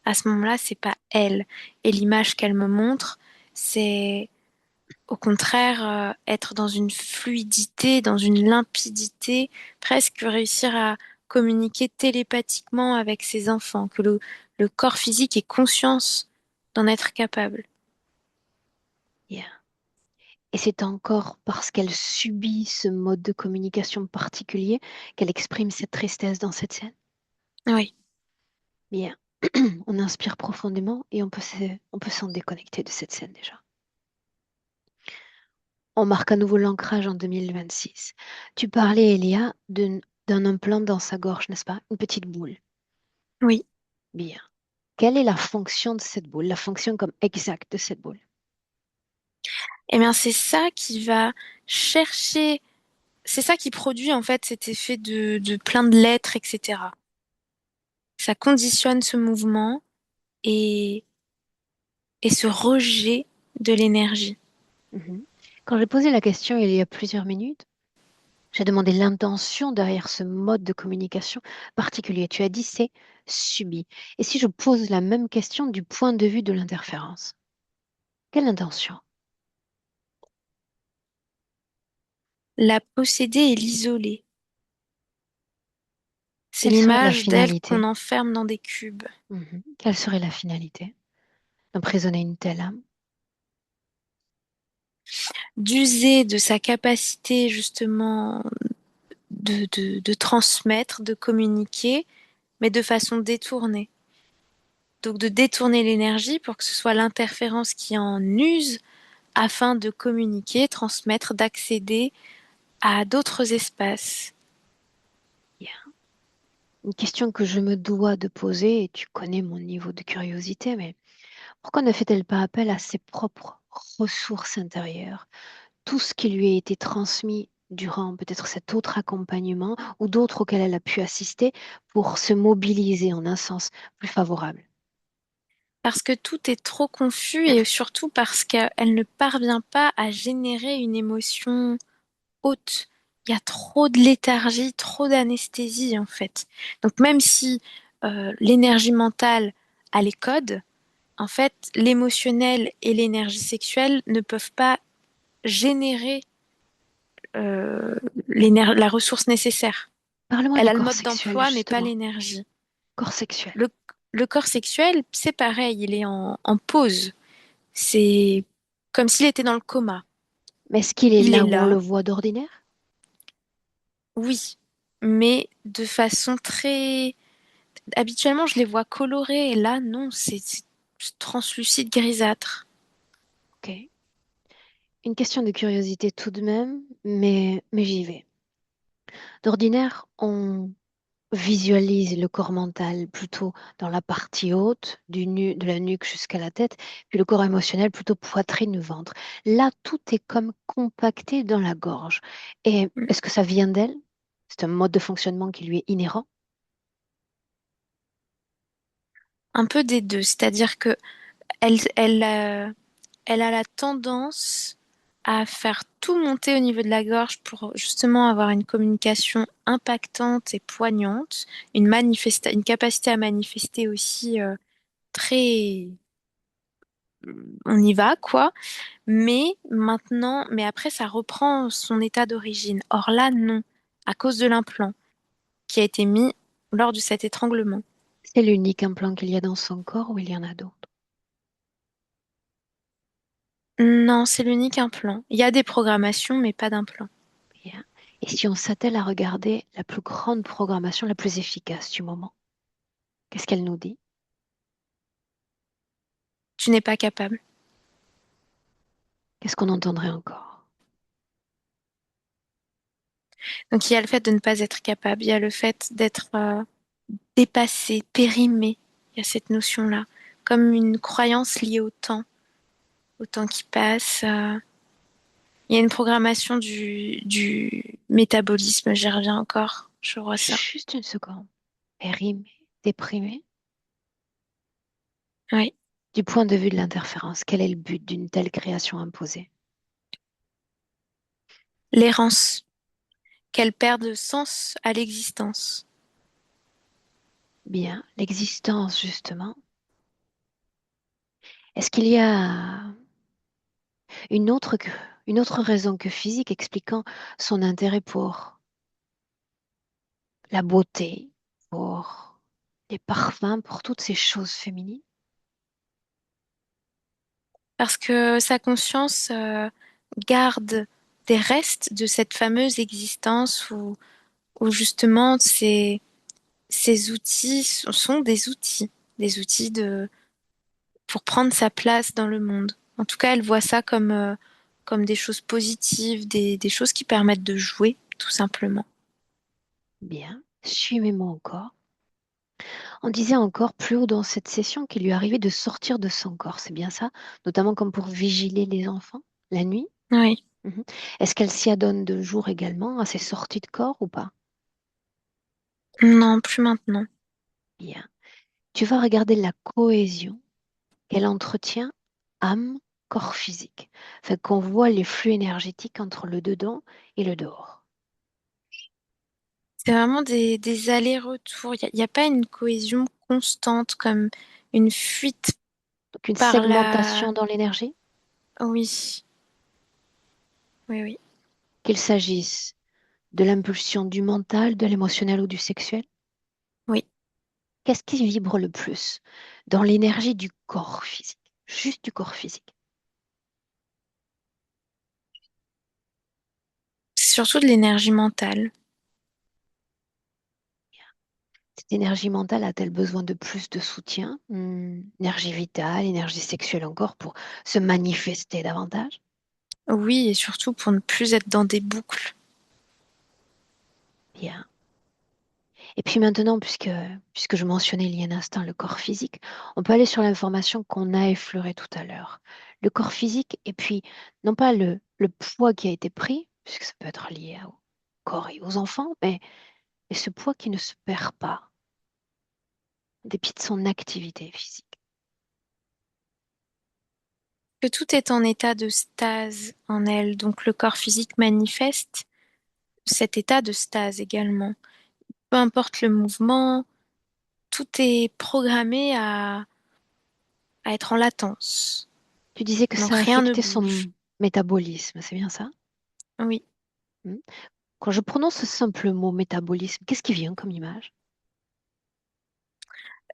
Speaker 3: à ce moment-là, c'est pas elle. Et l'image qu'elle me montre, c'est au contraire être dans une fluidité, dans une limpidité, presque réussir à communiquer télépathiquement avec ses enfants, que le corps physique ait conscience d'en être capable.
Speaker 1: Yeah. Et c'est encore parce qu'elle subit ce mode de communication particulier qu'elle exprime cette tristesse dans cette scène.
Speaker 3: Oui.
Speaker 1: Bien. On inspire profondément et on peut s'en déconnecter de cette scène déjà. On marque à nouveau l'ancrage en 2026. Tu parlais, Elia, d'un implant dans sa gorge, n'est-ce pas? Une petite boule.
Speaker 3: Oui.
Speaker 1: Bien. Quelle est la fonction de cette boule? La fonction comme exacte de cette boule?
Speaker 3: Eh bien, c'est ça qui va chercher, c'est ça qui produit en fait cet effet de plein de lettres, etc. Ça conditionne ce mouvement et, et ce rejet de l'énergie.
Speaker 1: Mhm. Quand j'ai posé la question il y a plusieurs minutes, j'ai demandé l'intention derrière ce mode de communication particulier. Tu as dit c'est subi. Et si je pose la même question du point de vue de l'interférence? Quelle intention?
Speaker 3: La posséder et l'isoler. C'est
Speaker 1: Quelle serait la
Speaker 3: l'image d'elle qu'on
Speaker 1: finalité?
Speaker 3: enferme dans des cubes.
Speaker 1: Mhm. Quelle serait la finalité d'emprisonner une telle âme?
Speaker 3: D'user de sa capacité justement de transmettre, de communiquer, mais de façon détournée. Donc de détourner l'énergie pour que ce soit l'interférence qui en use afin de communiquer, transmettre, d'accéder à d'autres espaces.
Speaker 1: Bien. Une question que je me dois de poser, et tu connais mon niveau de curiosité, mais pourquoi ne fait-elle pas appel à ses propres ressources intérieures? Tout ce qui lui a été transmis durant peut-être cet autre accompagnement ou d'autres auxquels elle a pu assister pour se mobiliser en un sens plus favorable.
Speaker 3: Parce que tout est trop confus et surtout parce qu'elle ne parvient pas à générer une émotion haute. Il y a trop de léthargie, trop d'anesthésie en fait. Donc même si l'énergie mentale a les codes, en fait, l'émotionnel et l'énergie sexuelle ne peuvent pas générer euh, la ressource nécessaire.
Speaker 1: Parle-moi
Speaker 3: Elle
Speaker 1: du
Speaker 3: a le
Speaker 1: corps
Speaker 3: mode
Speaker 1: sexuel,
Speaker 3: d'emploi, mais pas
Speaker 1: justement.
Speaker 3: l'énergie.
Speaker 1: Corps sexuel.
Speaker 3: Le, le corps sexuel, c'est pareil, il est en pause. C'est comme s'il était dans le coma.
Speaker 1: Mais est-ce qu'il est
Speaker 3: Il est
Speaker 1: là où on le
Speaker 3: là,
Speaker 1: voit d'ordinaire?
Speaker 3: oui, mais de façon très... Habituellement, je les vois colorés, et là, non, c'est translucide grisâtre.
Speaker 1: Ok. Une question de curiosité tout de même, mais j'y vais. D'ordinaire, on visualise le corps mental plutôt dans la partie haute, de la nuque jusqu'à la tête, puis le corps émotionnel plutôt poitrine, ventre. Là, tout est comme compacté dans la gorge. Et est-ce que ça vient d'elle? C'est un mode de fonctionnement qui lui est inhérent.
Speaker 3: Un peu des deux, c'est-à-dire que elle a la tendance à faire tout monter au niveau de la gorge pour justement avoir une communication impactante et poignante, une capacité à manifester aussi très, on y va quoi. Mais après ça reprend son état d'origine. Or là non, à cause de l'implant qui a été mis lors de cet étranglement.
Speaker 1: C'est l'unique implant qu'il y a dans son corps ou il y en a d'autres?
Speaker 3: Non, c'est l'unique implant. Il y a des programmations, mais pas d'implant.
Speaker 1: Bien. Et si on s'attelle à regarder la plus grande programmation, la plus efficace du moment, qu'est-ce qu'elle nous dit?
Speaker 3: Tu n'es pas capable.
Speaker 1: Qu'est-ce qu'on entendrait encore?
Speaker 3: Donc il y a le fait de ne pas être capable, il y a le fait d'être dépassé, périmé. Il y a cette notion-là, comme une croyance liée au temps qui passe. Il y a une programmation du métabolisme, j'y reviens encore, je vois ça.
Speaker 1: Juste une seconde. Périmé, déprimé.
Speaker 3: Oui,
Speaker 1: Du point de vue de l'interférence, quel est le but d'une telle création imposée?
Speaker 3: l'errance, qu'elle perde sens à l'existence.
Speaker 1: Bien, l'existence, justement. Est-ce qu'il y a une autre, une autre raison que physique expliquant son intérêt pour la beauté, pour les parfums, pour toutes ces choses féminines?
Speaker 3: Parce que sa conscience garde des restes de cette fameuse existence où justement ces outils sont des outils pour prendre sa place dans le monde. En tout cas, elle voit ça comme des choses positives, des choses qui permettent de jouer, tout simplement.
Speaker 1: Bien, suivez-moi encore. On disait encore plus haut dans cette session qu'il lui arrivait de sortir de son corps, c'est bien ça? Notamment comme pour vigiler les enfants la nuit?
Speaker 3: Oui,
Speaker 1: Mhm. Est-ce qu'elle s'y adonne de jour également à ses sorties de corps ou pas?
Speaker 3: non, plus maintenant.
Speaker 1: Bien. Tu vas regarder la cohésion qu'elle entretient âme, corps physique. Fait qu'on voit les flux énergétiques entre le dedans et le dehors.
Speaker 3: C'est vraiment des allers-retours. Il y a pas une cohésion constante comme une fuite
Speaker 1: Donc une
Speaker 3: par la...
Speaker 1: segmentation dans l'énergie.
Speaker 3: Oui, oui, oui,
Speaker 1: Qu'il s'agisse de l'impulsion du mental, de l'émotionnel ou du sexuel.
Speaker 3: oui.
Speaker 1: Qu'est-ce qui vibre le plus dans l'énergie du corps physique? Juste du corps physique.
Speaker 3: C'est surtout de l'énergie mentale.
Speaker 1: Cette énergie mentale a-t-elle besoin de plus de soutien? Énergie vitale, énergie sexuelle encore pour se manifester davantage?
Speaker 3: Oui, et surtout pour ne plus être dans des boucles.
Speaker 1: Bien. Et puis maintenant, puisque je mentionnais il y a un instant le corps physique, on peut aller sur l'information qu'on a effleurée tout à l'heure. Le corps physique, et puis non pas le poids qui a été pris, puisque ça peut être lié au corps et aux enfants, mais ce poids qui ne se perd pas, en dépit de son activité physique.
Speaker 3: Que tout est en état de stase en elle, donc le corps physique manifeste cet état de stase également. Peu importe le mouvement, tout est programmé à être en latence.
Speaker 1: Tu disais que
Speaker 3: Donc
Speaker 1: ça
Speaker 3: rien ne
Speaker 1: affectait
Speaker 3: bouge.
Speaker 1: son métabolisme, c'est bien ça?
Speaker 3: Oui.
Speaker 1: Hmm. Quand je prononce ce simple mot métabolisme, qu'est-ce qui vient comme image?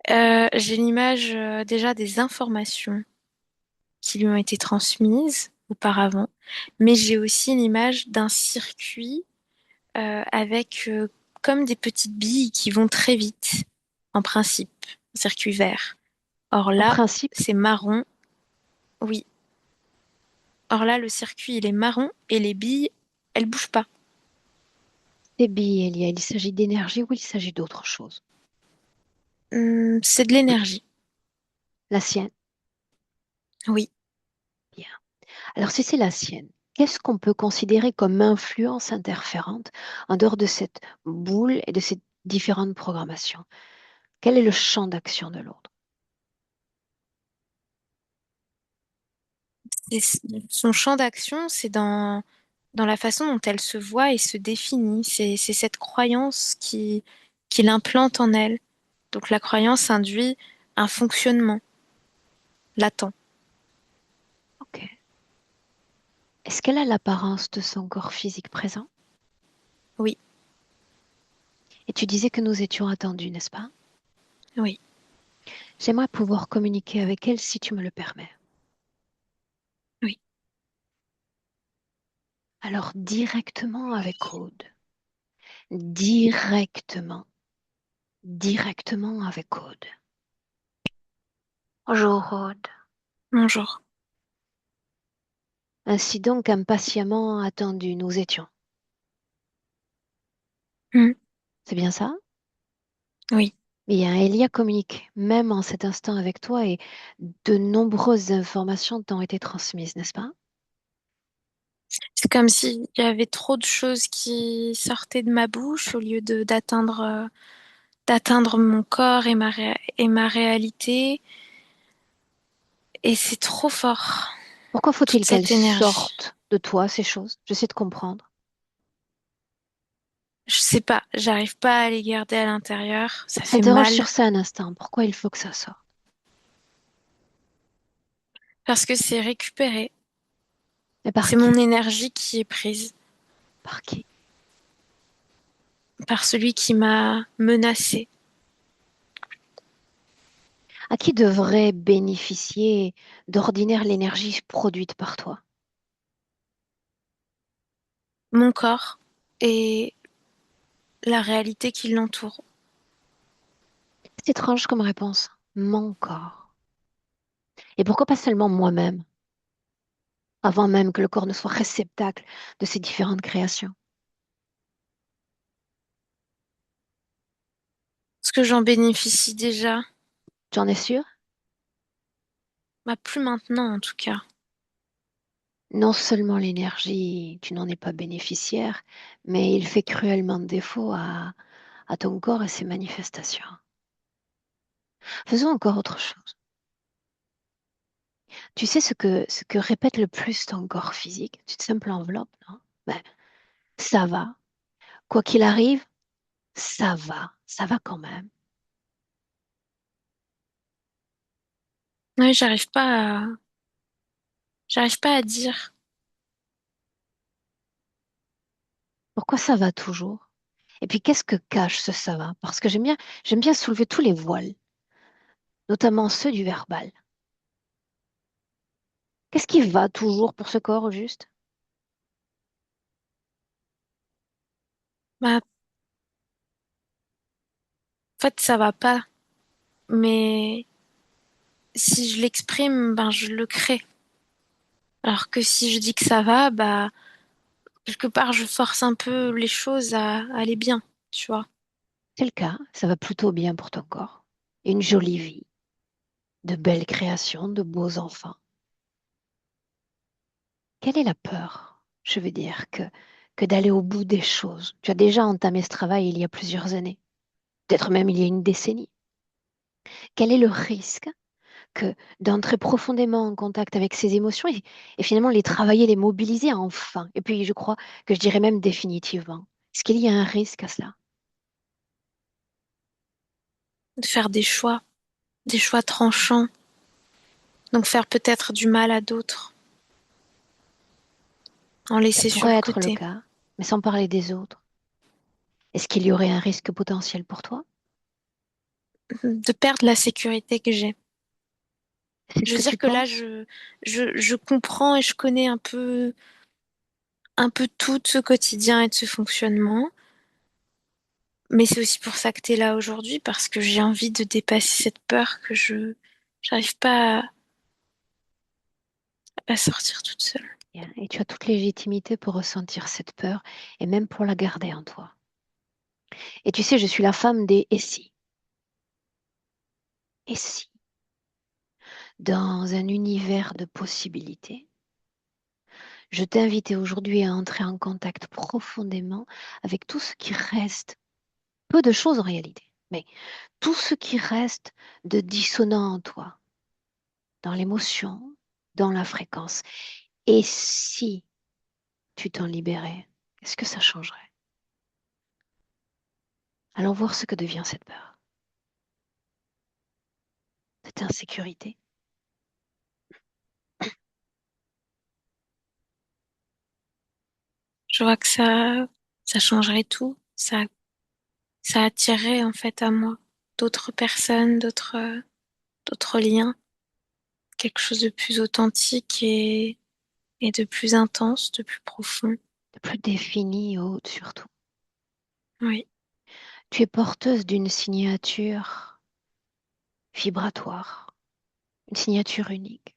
Speaker 3: J'ai l'image déjà des informations qui lui ont été transmises auparavant, mais j'ai aussi l'image d'un circuit avec comme des petites billes qui vont très vite, en principe, un circuit vert. Or
Speaker 1: En
Speaker 3: là,
Speaker 1: principe,
Speaker 3: c'est marron, oui. Or là, le circuit, il est marron et les billes, elles bougent pas.
Speaker 1: c'est billes, Elia, il s'agit d'énergie ou il s'agit d'autre chose?
Speaker 3: C'est de l'énergie,
Speaker 1: La sienne.
Speaker 3: oui.
Speaker 1: Bien. Alors, si c'est la sienne, qu'est-ce qu'on peut considérer comme influence interférente en dehors de cette boule et de ces différentes programmations? Quel est le champ d'action de l'autre?
Speaker 3: Et son champ d'action, c'est dans la façon dont elle se voit et se définit. C'est cette croyance qui l'implante en elle. Donc la croyance induit un fonctionnement latent.
Speaker 1: Ok. Est-ce qu'elle a l'apparence de son corps physique présent?
Speaker 3: Oui,
Speaker 1: Et tu disais que nous étions attendus, n'est-ce pas?
Speaker 3: oui.
Speaker 1: J'aimerais pouvoir communiquer avec elle si tu me le permets.
Speaker 3: Oui.
Speaker 1: Alors, directement avec Aude. Directement. Directement avec Aude. Bonjour, Aude.
Speaker 3: Bonjour.
Speaker 1: Ainsi donc, impatiemment attendus, nous étions.
Speaker 3: Hmm.
Speaker 1: C'est bien ça?
Speaker 3: Oui.
Speaker 1: Bien, Elia communique même en cet instant avec toi et de nombreuses informations t'ont été transmises, n'est-ce pas?
Speaker 3: C'est comme s'il y avait trop de choses qui sortaient de ma bouche au lieu de d'atteindre mon corps et et ma réalité. Et c'est trop fort,
Speaker 1: Pourquoi
Speaker 3: toute
Speaker 1: faut-il qu'elles
Speaker 3: cette énergie.
Speaker 1: sortent de toi, ces choses? J'essaie de comprendre.
Speaker 3: Je sais pas, j'arrive pas à les garder à l'intérieur, ça fait
Speaker 1: S'interroge
Speaker 3: mal
Speaker 1: sur ça un instant. Pourquoi il faut que ça sorte?
Speaker 3: parce que c'est récupéré.
Speaker 1: Et par
Speaker 3: C'est mon
Speaker 1: qui?
Speaker 3: énergie qui est prise
Speaker 1: Par qui?
Speaker 3: par celui qui m'a menacée.
Speaker 1: À qui devrait bénéficier d'ordinaire l'énergie produite par toi?
Speaker 3: Mon corps et la réalité qui l'entoure.
Speaker 1: C'est étrange comme réponse. Mon corps. Et pourquoi pas seulement moi-même, avant même que le corps ne soit réceptacle de ces différentes créations?
Speaker 3: Parce que j'en bénéficie déjà.
Speaker 1: Tu en es sûr?
Speaker 3: Bah, plus maintenant en tout cas.
Speaker 1: Non seulement l'énergie, tu n'en es pas bénéficiaire, mais il fait cruellement défaut à ton corps et ses manifestations. Faisons encore autre chose. Tu sais ce que répète le plus ton corps physique? Cette simple enveloppe, non? Ben, ça va. Quoi qu'il arrive, ça va. Ça va quand même.
Speaker 3: Ouais, j'arrive pas J'arrive pas à dire.
Speaker 1: Pourquoi ça va toujours? Et puis qu'est-ce que cache ce ça va? Parce que j'aime bien soulever tous les voiles, notamment ceux du verbal. Qu'est-ce qui va toujours pour ce corps au juste?
Speaker 3: Bah, en fait, ça va pas. Mais si je l'exprime, ben, je le crée. Alors que si je dis que ça va, bah, quelque part, je force un peu les choses à aller bien, tu vois.
Speaker 1: C'est le cas, ça va plutôt bien pour ton corps. Une jolie vie, de belles créations, de beaux enfants. Quelle est la peur? Je veux dire que d'aller au bout des choses. Tu as déjà entamé ce travail il y a plusieurs années, peut-être même il y a une décennie. Quel est le risque que d'entrer profondément en contact avec ses émotions et finalement les travailler, les mobiliser enfin? Et puis je crois que je dirais même définitivement. Est-ce qu'il y a un risque à cela?
Speaker 3: De faire des choix tranchants, donc faire peut-être du mal à d'autres, en
Speaker 1: Ça
Speaker 3: laisser sur
Speaker 1: pourrait
Speaker 3: le
Speaker 1: être le
Speaker 3: côté.
Speaker 1: cas, mais sans parler des autres. Est-ce qu'il y aurait un risque potentiel pour toi?
Speaker 3: De perdre la sécurité que j'ai.
Speaker 1: C'est ce
Speaker 3: Je veux
Speaker 1: que tu
Speaker 3: dire que là,
Speaker 1: penses?
Speaker 3: je comprends et je connais un peu tout de ce quotidien et de ce fonctionnement. Mais c'est aussi pour ça que tu es là aujourd'hui, parce que j'ai envie de dépasser cette peur que j'arrive pas à sortir toute seule.
Speaker 1: Bien. Et tu as toute légitimité pour ressentir cette peur et même pour la garder en toi. Et tu sais, je suis la femme des et si. Et si, dans un univers de possibilités, je t'invitais aujourd'hui à entrer en contact profondément avec tout ce qui reste, peu de choses en réalité, mais tout ce qui reste de dissonant en toi, dans l'émotion, dans la fréquence. Et si tu t'en libérais, est-ce que ça changerait? Allons voir ce que devient cette peur, cette insécurité.
Speaker 3: Je vois que ça changerait tout. Ça attirerait en fait à moi d'autres personnes, d'autres liens, quelque chose de plus authentique et de plus intense, de plus profond.
Speaker 1: De plus définie et haute surtout.
Speaker 3: Oui,
Speaker 1: Tu es porteuse d'une signature vibratoire, une signature unique.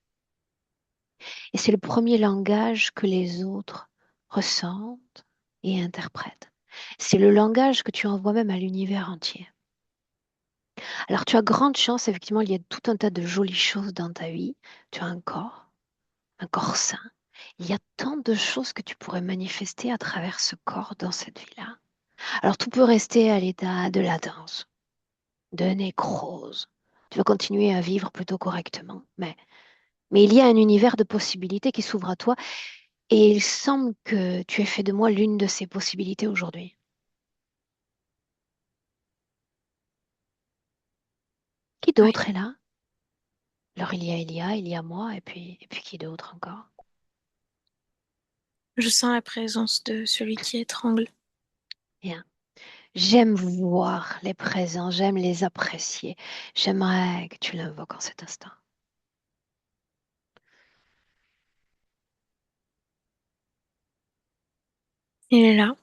Speaker 1: Et c'est le premier langage que les autres ressentent et interprètent. C'est le langage que tu envoies même à l'univers entier. Alors tu as grande chance, effectivement, il y a tout un tas de jolies choses dans ta vie. Tu as un corps sain. Il y a tant de choses que tu pourrais manifester à travers ce corps dans cette vie-là. Alors tout peut rester à l'état de latence, de nécrose. Tu vas continuer à vivre plutôt correctement, mais il y a un univers de possibilités qui s'ouvre à toi et il semble que tu aies fait de moi l'une de ces possibilités aujourd'hui. Qui
Speaker 3: oui.
Speaker 1: d'autre est là? Alors il y a moi et puis qui d'autre encore?
Speaker 3: Je sens la présence de celui qui étrangle.
Speaker 1: Bien. J'aime voir les présents, j'aime les apprécier. J'aimerais que tu l'invoques en cet instant.
Speaker 3: Il est là,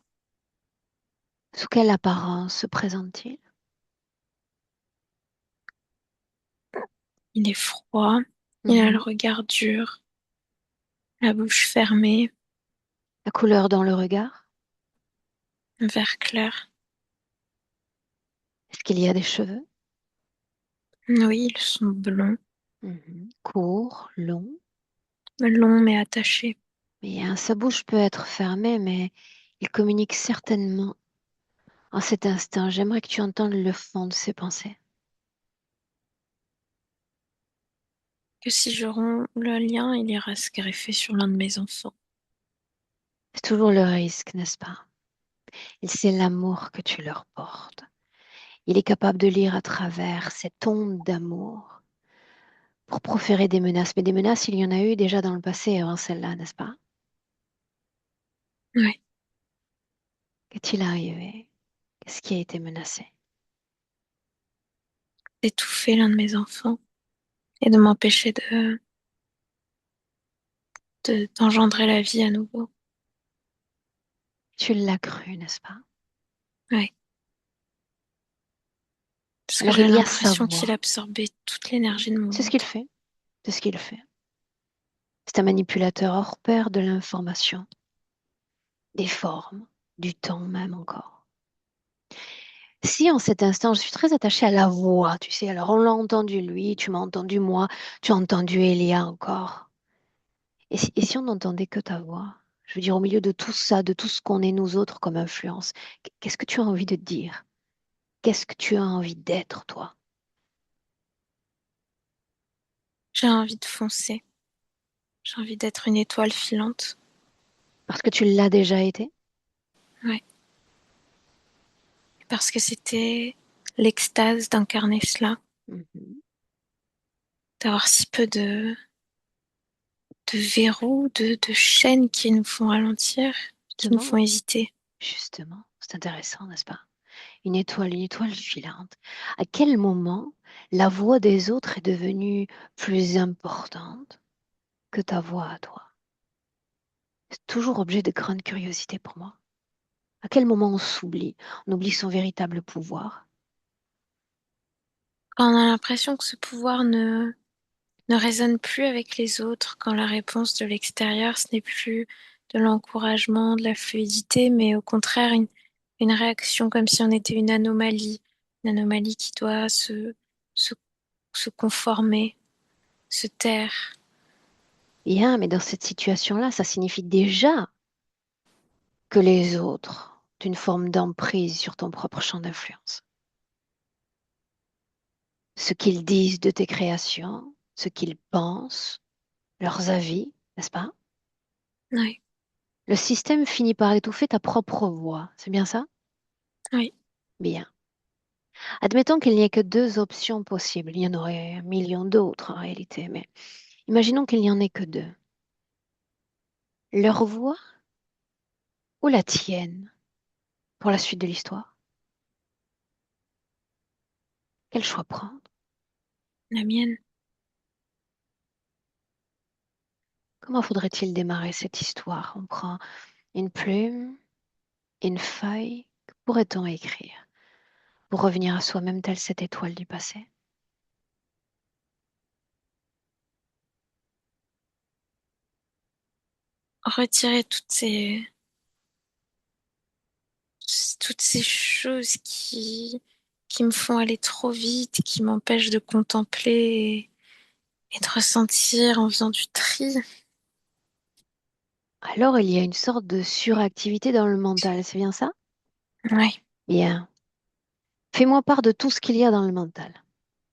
Speaker 1: Sous quelle apparence se présente-t-il?
Speaker 3: il est froid, il a le
Speaker 1: Mhm.
Speaker 3: regard dur, la bouche fermée,
Speaker 1: La couleur dans le regard?
Speaker 3: un vert clair.
Speaker 1: Est-ce qu'il y a des cheveux?
Speaker 3: Oui, ils sont blonds,
Speaker 1: Mhm. Courts, longs.
Speaker 3: longs mais attachés.
Speaker 1: Mais sa bouche peut être fermée, mais il communique certainement en cet instant. J'aimerais que tu entendes le fond de ses pensées.
Speaker 3: Que si je romps le lien, il ira se greffer sur l'un de mes enfants.
Speaker 1: C'est toujours le risque, n'est-ce pas? Il sait l'amour que tu leur portes. Il est capable de lire à travers cette onde d'amour pour proférer des menaces. Mais des menaces, il y en a eu déjà dans le passé avant celle-là, n'est-ce pas?
Speaker 3: Ouais.
Speaker 1: Qu'est-il arrivé? Qu'est-ce qui a été menacé?
Speaker 3: D'étouffer l'un de mes enfants et de m'empêcher d'engendrer la vie à nouveau.
Speaker 1: Tu l'as cru, n'est-ce pas?
Speaker 3: Ouais. Parce que
Speaker 1: Alors
Speaker 3: j'ai
Speaker 1: il y a sa
Speaker 3: l'impression qu'il
Speaker 1: voix.
Speaker 3: absorbait toute l'énergie de mon
Speaker 1: C'est ce qu'il
Speaker 3: ventre.
Speaker 1: fait. C'est ce qu'il fait. C'est un manipulateur hors pair de l'information, des formes, du temps même encore. Si en cet instant, je suis très attachée à la voix, tu sais, alors on l'a entendu lui, tu m'as entendu moi, tu as entendu Elia encore. Et si on n'entendait que ta voix? Je veux dire, au milieu de tout ça, de tout ce qu'on est nous autres comme influence, qu'est-ce que tu as envie de dire? Qu'est-ce que tu as envie d'être, toi?
Speaker 3: J'ai envie de foncer. J'ai envie d'être une étoile filante.
Speaker 1: Parce que tu l'as déjà été?
Speaker 3: Ouais. Parce que c'était l'extase d'incarner cela,
Speaker 1: Mhm.
Speaker 3: d'avoir si peu de verrous, de chaînes qui nous font ralentir, qui nous font
Speaker 1: Justement,
Speaker 3: hésiter.
Speaker 1: justement, c'est intéressant, n'est-ce pas? Une étoile filante. À quel moment la voix des autres est devenue plus importante que ta voix à toi? C'est toujours objet de grande curiosité pour moi. À quel moment on s'oublie? On oublie son véritable pouvoir.
Speaker 3: Quand on a l'impression que ce pouvoir ne résonne plus avec les autres, quand la réponse de l'extérieur, ce n'est plus de l'encouragement, de la fluidité, mais au contraire une réaction comme si on était une anomalie qui doit se, se conformer, se taire.
Speaker 1: Bien, mais dans cette situation-là, ça signifie déjà que les autres ont une forme d'emprise sur ton propre champ d'influence. Ce qu'ils disent de tes créations, ce qu'ils pensent, leurs avis, n'est-ce pas?
Speaker 3: Oui,
Speaker 1: Le système finit par étouffer ta propre voix. C'est bien ça?
Speaker 3: oui.
Speaker 1: Bien. Admettons qu'il n'y ait que deux options possibles. Il y en aurait un million d'autres en réalité, mais imaginons qu'il n'y en ait que deux. Leur voix ou la tienne pour la suite de l'histoire? Quel choix prendre?
Speaker 3: La mienne.
Speaker 1: Comment faudrait-il démarrer cette histoire? On prend une plume, une feuille. Que pourrait-on écrire pour revenir à soi-même telle cette étoile du passé?
Speaker 3: Retirer toutes ces choses qui me font aller trop vite, qui m'empêchent de contempler et de ressentir en faisant du tri.
Speaker 1: Alors il y a une sorte de suractivité dans le mental, c'est bien ça?
Speaker 3: Ouais.
Speaker 1: Bien. Fais-moi part de tout ce qu'il y a dans le mental,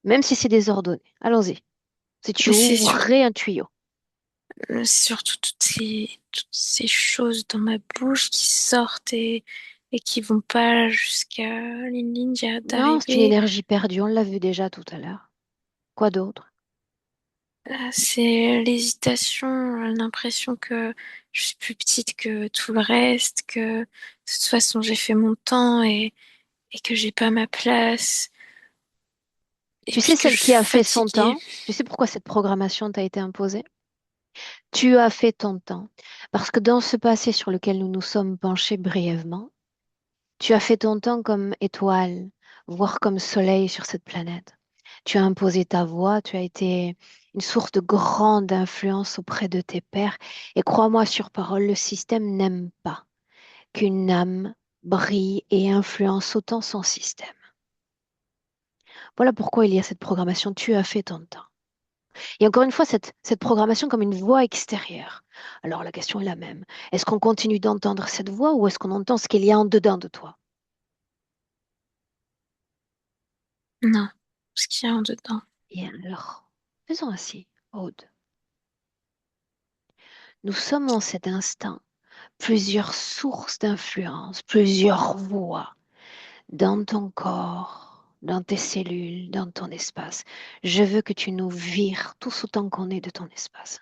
Speaker 1: même si c'est désordonné. Allons-y. Si tu
Speaker 3: Mais
Speaker 1: ouvrais un tuyau.
Speaker 3: c'est surtout toutes ces choses dans ma bouche qui sortent et qui vont pas jusqu'à une ligne
Speaker 1: Non, c'est une
Speaker 3: d'arrivée.
Speaker 1: énergie perdue, on l'a vu déjà tout à l'heure. Quoi d'autre?
Speaker 3: C'est l'hésitation, l'impression que je suis plus petite que tout le reste, que de toute façon j'ai fait mon temps et que j'ai pas ma place, et
Speaker 1: Tu sais,
Speaker 3: puis que
Speaker 1: celle
Speaker 3: je suis
Speaker 1: qui a fait son
Speaker 3: fatiguée.
Speaker 1: temps, tu sais pourquoi cette programmation t'a été imposée? Tu as fait ton temps. Parce que dans ce passé sur lequel nous nous sommes penchés brièvement, tu as fait ton temps comme étoile, voire comme soleil sur cette planète. Tu as imposé ta voix, tu as été une source de grande influence auprès de tes pairs. Et crois-moi sur parole, le système n'aime pas qu'une âme brille et influence autant son système. Voilà pourquoi il y a cette programmation. Tu as fait ton temps. Et encore une fois, cette programmation comme une voix extérieure. Alors la question est la même. Est-ce qu'on continue d'entendre cette voix ou est-ce qu'on entend ce qu'il y a en dedans de toi?
Speaker 3: Non, ce qu'il y a en dedans.
Speaker 1: Et alors, faisons ainsi, Aude. Nous sommes en cet instant plusieurs sources d'influence, plusieurs voix dans ton corps, dans tes cellules, dans ton espace. Je veux que tu nous vires tous autant qu'on est de ton espace.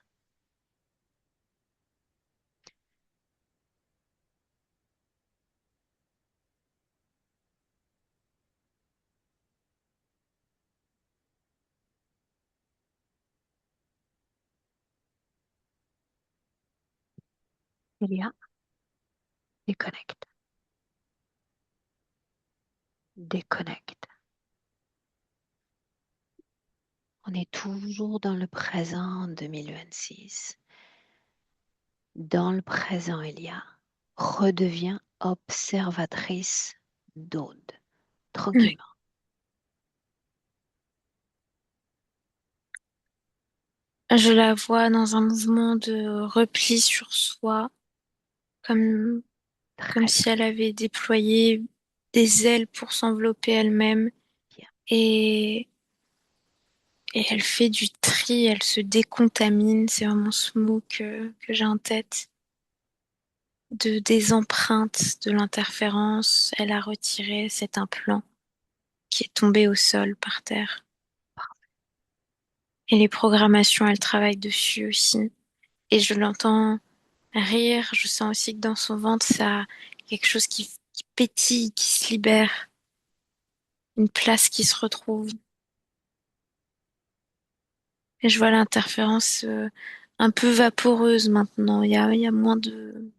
Speaker 1: Elia, déconnecte, déconnecte. On est toujours dans le présent 2026. Dans le présent, Elia, redeviens observatrice d'Aude,
Speaker 3: Ouais.
Speaker 1: tranquillement.
Speaker 3: Je la vois dans un mouvement de repli sur soi, comme, comme
Speaker 1: Très
Speaker 3: si elle avait déployé des ailes pour s'envelopper elle-même.
Speaker 1: bien.
Speaker 3: Et, et elle fait du tri, elle se décontamine. C'est vraiment ce mot que j'ai en tête. Des empreintes de l'interférence, elle a retiré cet implant qui est tombé au sol par terre. Et les programmations, elle travaille dessus aussi. Et je l'entends rire, je sens aussi que dans son ventre, ça a quelque chose qui pétille, qui se libère, une place qui se retrouve. Et je vois l'interférence un peu vaporeuse maintenant. Il y a moins de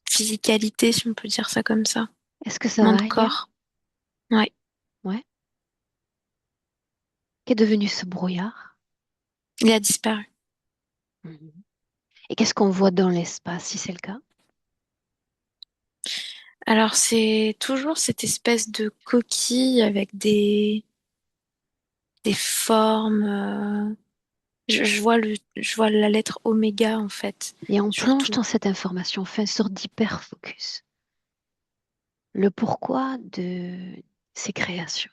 Speaker 3: physicalité, si on peut dire ça comme ça.
Speaker 1: Est-ce que ça
Speaker 3: Moins de
Speaker 1: va, Elia?
Speaker 3: corps. Ouais,
Speaker 1: Ouais. Qu'est devenu ce brouillard?
Speaker 3: il a disparu.
Speaker 1: Mhm. Et qu'est-ce qu'on voit dans l'espace, si c'est le cas?
Speaker 3: Alors c'est toujours cette espèce de coquille avec des formes. Je vois la lettre oméga en fait,
Speaker 1: Et on plonge
Speaker 3: surtout.
Speaker 1: dans cette information, on fait une sorte d'hyper-focus. Le pourquoi de ces créations.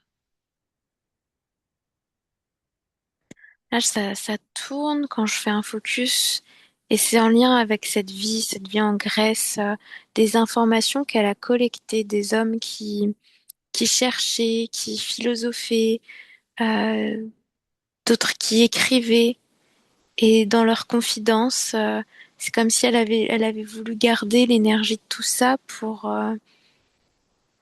Speaker 3: Là, ça tourne quand je fais un focus et c'est en lien avec cette vie en Grèce, des informations qu'elle a collectées, des hommes qui cherchaient, qui philosophaient, euh, d'autres qui écrivaient et dans leurs confidences, c'est comme si elle avait voulu garder l'énergie de tout ça pour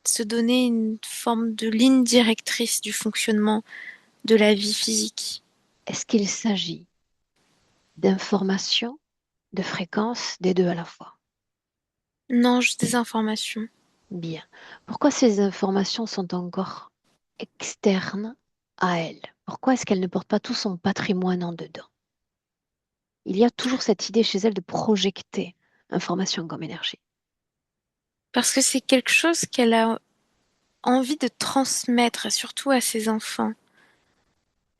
Speaker 3: se donner une forme de ligne directrice du fonctionnement de la vie physique.
Speaker 1: Est-ce qu'il s'agit d'informations, de fréquences, des deux à la fois?
Speaker 3: Non, juste des informations.
Speaker 1: Bien. Pourquoi ces informations sont encore externes à elle? Pourquoi est-ce qu'elle ne porte pas tout son patrimoine en dedans? Il y a toujours cette idée chez elle de projeter information comme énergie.
Speaker 3: Parce que c'est quelque chose qu'elle a envie de transmettre, surtout à ses enfants.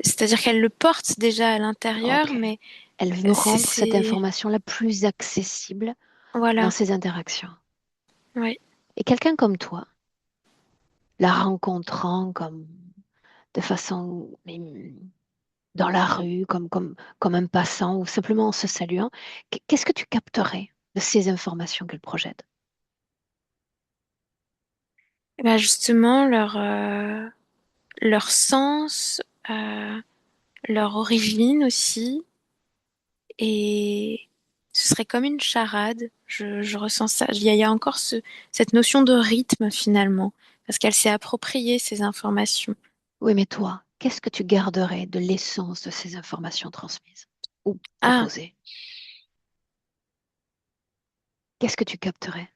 Speaker 3: C'est-à-dire qu'elle le porte déjà à l'intérieur,
Speaker 1: Ok.
Speaker 3: mais
Speaker 1: Elle veut rendre cette
Speaker 3: c'est...
Speaker 1: information la plus accessible dans
Speaker 3: Voilà,
Speaker 1: ses interactions.
Speaker 3: ouais.
Speaker 1: Et quelqu'un comme toi, la rencontrant comme de façon dans la rue, comme un passant ou simplement en se saluant, qu'est-ce que tu capterais de ces informations qu'elle projette?
Speaker 3: Et ben justement, leur sens, leur origine aussi, et ce serait comme une charade. Je ressens ça. Il y a encore cette notion de rythme finalement, parce qu'elle s'est appropriée ces informations.
Speaker 1: Oui, mais toi, qu'est-ce que tu garderais de l'essence de ces informations transmises ou
Speaker 3: Ah,
Speaker 1: proposées? Qu'est-ce que tu capterais?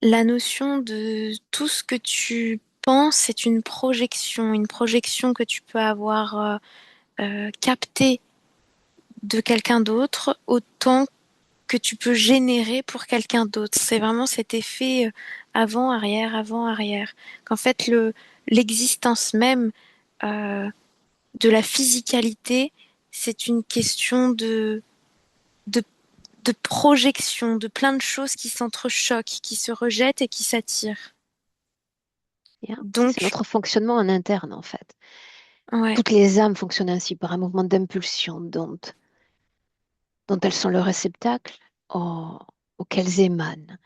Speaker 3: la notion de tout ce que tu penses, c'est une projection que tu peux avoir captée de quelqu'un d'autre, autant que tu peux générer pour quelqu'un d'autre. C'est vraiment cet effet avant, arrière. Qu'en fait, l'existence même euh, de la physicalité, c'est une question de, de projection, de plein de choses qui s'entrechoquent, qui se rejettent et qui s'attirent.
Speaker 1: Bien. C'est
Speaker 3: Donc,
Speaker 1: notre fonctionnement en interne, en fait.
Speaker 3: ouais.
Speaker 1: Toutes les âmes fonctionnent ainsi par un mouvement d'impulsion dont elles sont le réceptacle auquel elles émanent.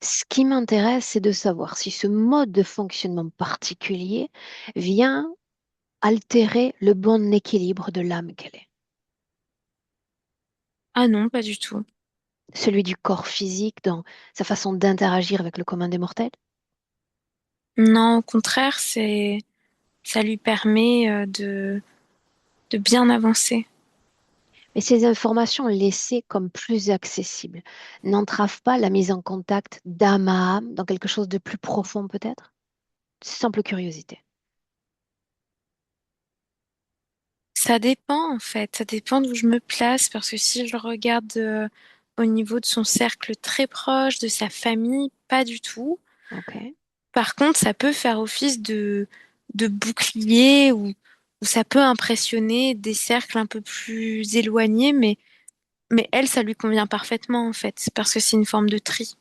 Speaker 1: Ce qui m'intéresse, c'est de savoir si ce mode de fonctionnement particulier vient altérer le bon équilibre de l'âme qu'elle est.
Speaker 3: Ah non, pas du tout.
Speaker 1: Celui du corps physique dans sa façon d'interagir avec le commun des mortels.
Speaker 3: Non, au contraire, ça lui permet de bien avancer.
Speaker 1: Mais ces informations laissées comme plus accessibles n'entravent pas la mise en contact d'âme à âme dans quelque chose de plus profond peut-être? Simple curiosité.
Speaker 3: Ça dépend en fait, ça dépend d'où je me place parce que si je regarde au niveau de son cercle très proche, de sa famille, pas du tout.
Speaker 1: Ok.
Speaker 3: Par contre, ça peut faire office de bouclier ou ça peut impressionner des cercles un peu plus éloignés, mais elle, ça lui convient parfaitement en fait, parce que c'est une forme de tri.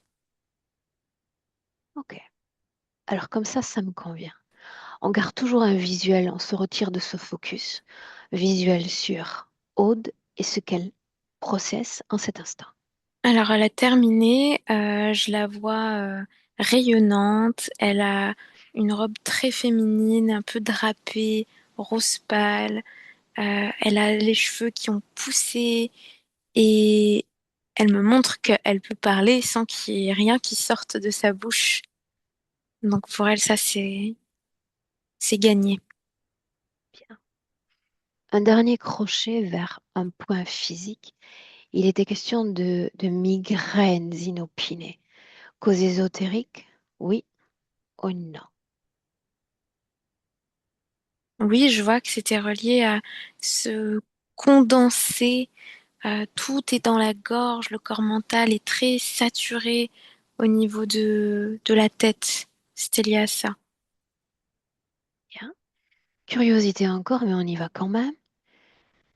Speaker 1: Ok. Alors comme ça me convient. On garde toujours un visuel, on se retire de ce focus visuel sur Aude et ce qu'elle processe en cet instant.
Speaker 3: Alors, elle a terminé, je la vois rayonnante, elle a une robe très féminine, un peu drapée, rose pâle, elle a les cheveux qui ont poussé et elle me montre qu'elle peut parler sans qu'il y ait rien qui sorte de sa bouche. Donc pour elle, ça c'est gagné.
Speaker 1: Bien. Un dernier crochet vers un point physique. Il était question de migraines inopinées. Cause ésotérique? Oui ou non?
Speaker 3: Oui, je vois que c'était relié à ce condensé. Tout est dans la gorge, le corps mental est très saturé au niveau de la tête. C'était lié à ça.
Speaker 1: Bien. Curiosité encore, mais on y va quand même.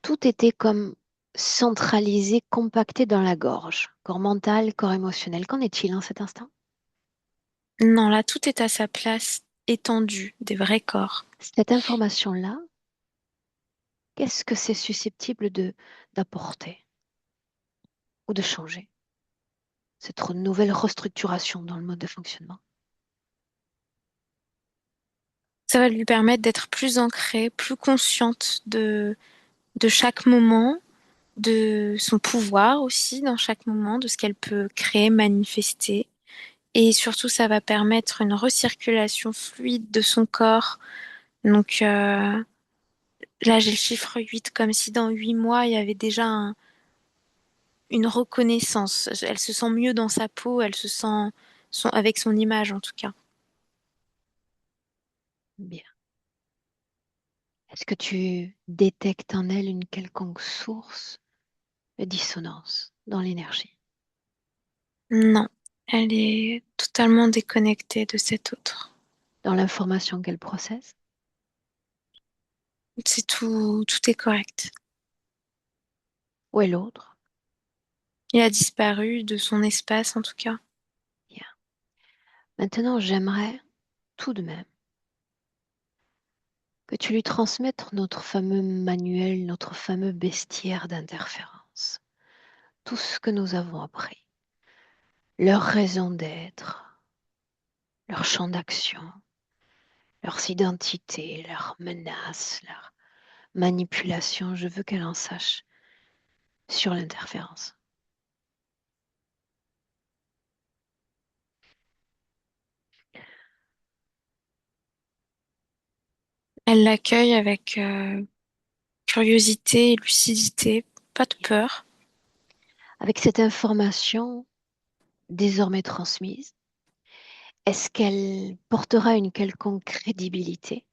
Speaker 1: Tout était comme centralisé, compacté dans la gorge. Corps mental, corps émotionnel. Qu'en est-il en cet instant?
Speaker 3: Non, là, tout est à sa place, étendu, des vrais corps.
Speaker 1: Cette information-là, qu'est-ce que c'est susceptible de d'apporter ou de changer? Cette nouvelle restructuration dans le mode de fonctionnement.
Speaker 3: Ça va lui permettre d'être plus ancrée, plus consciente de chaque moment, de son pouvoir aussi dans chaque moment, de ce qu'elle peut créer, manifester. Et surtout, ça va permettre une recirculation fluide de son corps. Donc là, j'ai le chiffre 8, comme si dans 8 mois, il y avait déjà une reconnaissance. Elle se sent mieux dans sa peau, elle se sent avec son image en tout cas.
Speaker 1: Bien. Est-ce que tu détectes en elle une quelconque source de dissonance dans l'énergie,
Speaker 3: Non, elle est totalement déconnectée de cet autre.
Speaker 1: dans l'information qu'elle processe?
Speaker 3: C'est tout, tout est correct.
Speaker 1: Où est l'autre?
Speaker 3: Il a disparu de son espace en tout cas.
Speaker 1: Bien. Maintenant, j'aimerais tout de même que tu lui transmettes notre fameux manuel, notre fameux bestiaire d'interférence. Tout ce que nous avons appris, leur raison d'être, leur champ d'action, leurs identités, leurs menaces, leurs manipulations. Je veux qu'elle en sache sur l'interférence.
Speaker 3: Elle l'accueille avec curiosité et lucidité, pas de peur.
Speaker 1: Avec cette information désormais transmise, est-ce qu'elle portera une quelconque crédibilité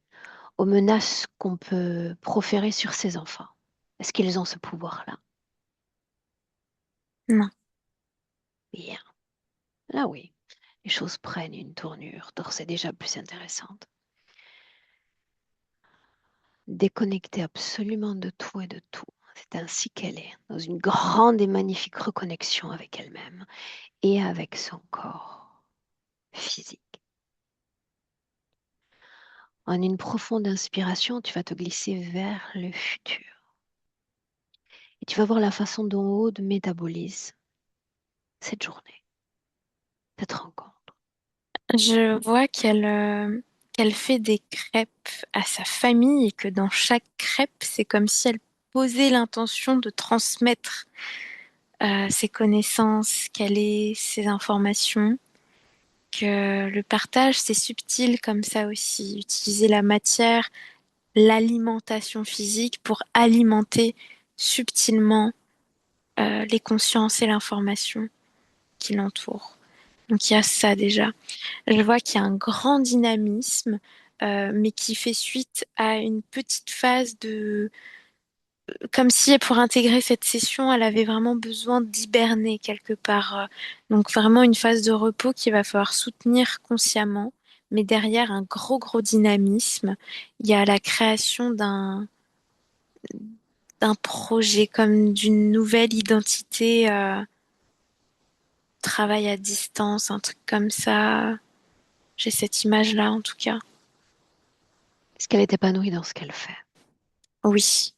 Speaker 1: aux menaces qu'on peut proférer sur ces enfants? Est-ce qu'ils ont ce pouvoir-là?
Speaker 3: Non.
Speaker 1: Bien. Là oui, les choses prennent une tournure d'ores et déjà plus intéressante. Déconnectée absolument de tout et de tout. C'est ainsi qu'elle est, dans une grande et magnifique reconnexion avec elle-même et avec son corps physique. En une profonde inspiration, tu vas te glisser vers le futur. Et tu vas voir la façon dont Aude métabolise cette journée. cette rencontre?
Speaker 3: Je vois qu'elle fait des crêpes à sa famille et que dans chaque crêpe, c'est comme si elle posait l'intention de transmettre ses connaissances, qu'elle ait ses informations, que le partage, c'est subtil comme ça aussi. Utiliser la matière, l'alimentation physique pour alimenter subtilement les consciences et l'information qui l'entourent. Donc il y a ça déjà. Je vois qu'il y a un grand dynamisme, mais qui fait suite à une petite phase de... Comme si pour intégrer cette session, elle avait vraiment besoin d'hiberner quelque part. Donc vraiment une phase de repos qu'il va falloir soutenir consciemment. Mais derrière un gros dynamisme, il y a la création d'un projet, comme d'une nouvelle identité, travail à distance, un truc comme ça. J'ai cette image-là en tout cas.
Speaker 1: Est-ce qu'elle est épanouie dans ce qu'elle fait?
Speaker 3: Oui.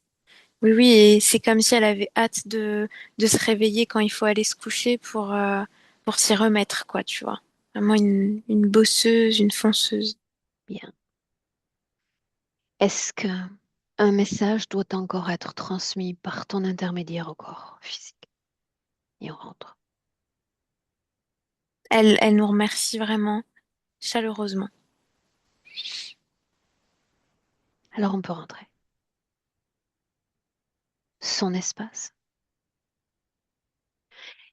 Speaker 3: Oui, et c'est comme si elle avait hâte de se réveiller quand il faut aller se coucher pour s'y remettre, quoi, tu vois. Vraiment une bosseuse, une fonceuse.
Speaker 1: Bien. Est-ce que un message doit encore être transmis par ton intermédiaire au corps physique? Et on rentre.
Speaker 3: Elle nous remercie vraiment chaleureusement.
Speaker 1: Alors on peut rentrer. Son espace.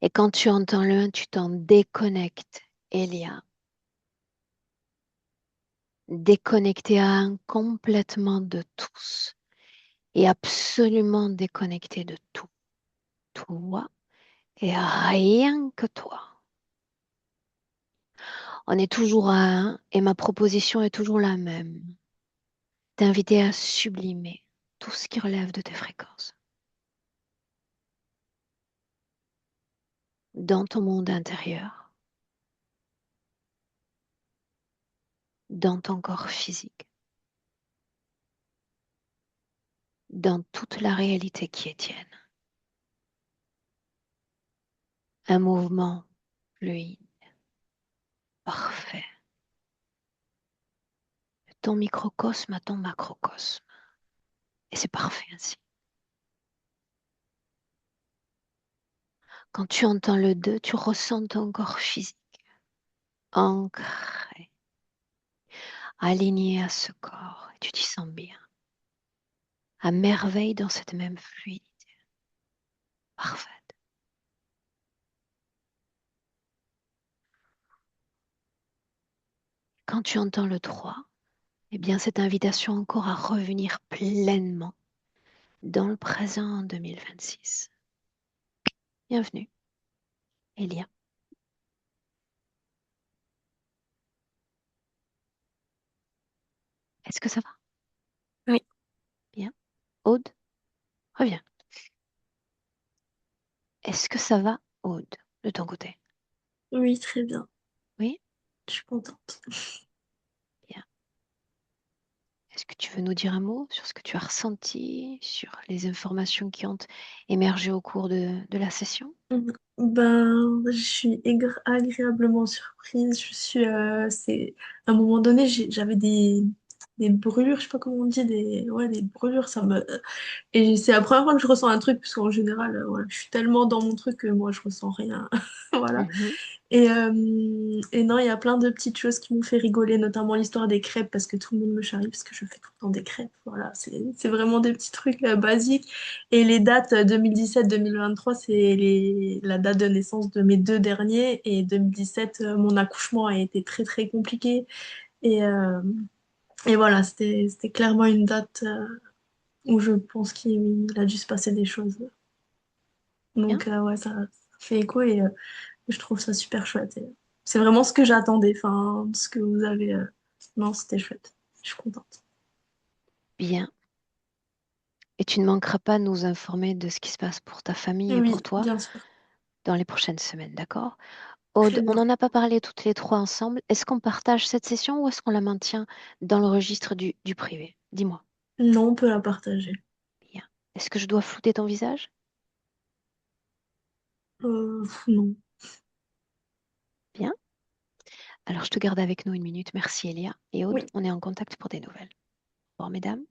Speaker 1: Et quand tu entends le 1, tu t'en déconnectes, Elia. Déconnecté à un complètement de tous et absolument déconnecté de tout. Toi et rien que toi. On est toujours à un et ma proposition est toujours la même. T'inviter à sublimer tout ce qui relève de tes fréquences dans ton monde intérieur, dans ton corps physique, dans toute la réalité qui est tienne. Un mouvement fluide, parfait, de ton microcosme à ton macrocosme. Et c'est parfait ainsi. Quand tu entends le 2, tu ressens ton corps physique ancré, aligné à ce corps. Et tu t'y sens bien, à merveille dans cette même fluidité. Parfaite. Quand tu entends le 3, eh bien cette invitation encore à revenir pleinement dans le présent en 2026. Bienvenue, Elia. Est-ce que ça va?
Speaker 3: Oui,
Speaker 1: Bien. Aude, reviens. Est-ce que ça va, Aude, de ton côté?
Speaker 2: Oui, très bien.
Speaker 1: Oui?
Speaker 2: Je suis contente.
Speaker 1: Bien. Est-ce que tu veux nous dire un mot sur ce que tu as ressenti, sur les informations qui ont émergé au cours de la session?
Speaker 2: Ben, je suis agréablement surprise. C'est à un moment donné, j'avais des brûlures, je sais pas comment on dit, ouais, des brûlures. Et c'est la première fois que je ressens un truc, parce qu'en général, voilà, je suis tellement dans mon truc que moi, je ressens rien. Voilà.
Speaker 1: Mhm.
Speaker 2: Et non, il y a plein de petites choses qui m'ont fait rigoler, notamment l'histoire des crêpes, parce que tout le monde me charrie, parce que je fais tout le temps des crêpes. Voilà, c'est vraiment des petits trucs basiques. Et les dates 2017-2023, la date de naissance de mes deux derniers. Et 2017, mon accouchement a été très très compliqué. Et, euh, et voilà, c'était clairement une date où je pense qu'il a dû se passer des choses.
Speaker 1: Bien,
Speaker 2: Donc ouais, ça fait écho et je trouve ça super chouette. Et c'est vraiment ce que j'attendais, enfin, ce que vous avez. Non, c'était chouette. Je suis contente.
Speaker 1: bien. Et tu ne manqueras pas de nous informer de ce qui se passe pour ta famille et
Speaker 2: Oui,
Speaker 1: pour toi
Speaker 2: bien sûr.
Speaker 1: dans les prochaines semaines, d'accord?
Speaker 2: Très
Speaker 1: Aude, on
Speaker 2: bien.
Speaker 1: n'en a pas parlé toutes les trois ensemble. Est-ce qu'on partage cette session ou est-ce qu'on la maintient dans le registre du privé? Dis-moi.
Speaker 2: Non, on peut la partager.
Speaker 1: Bien. Est-ce que je dois flouter ton visage?
Speaker 2: Non.
Speaker 1: Bien. Alors, je te garde avec nous une minute. Merci, Elia. Et Aude,
Speaker 2: Oui.
Speaker 1: on est en contact pour des nouvelles. Au revoir, mesdames.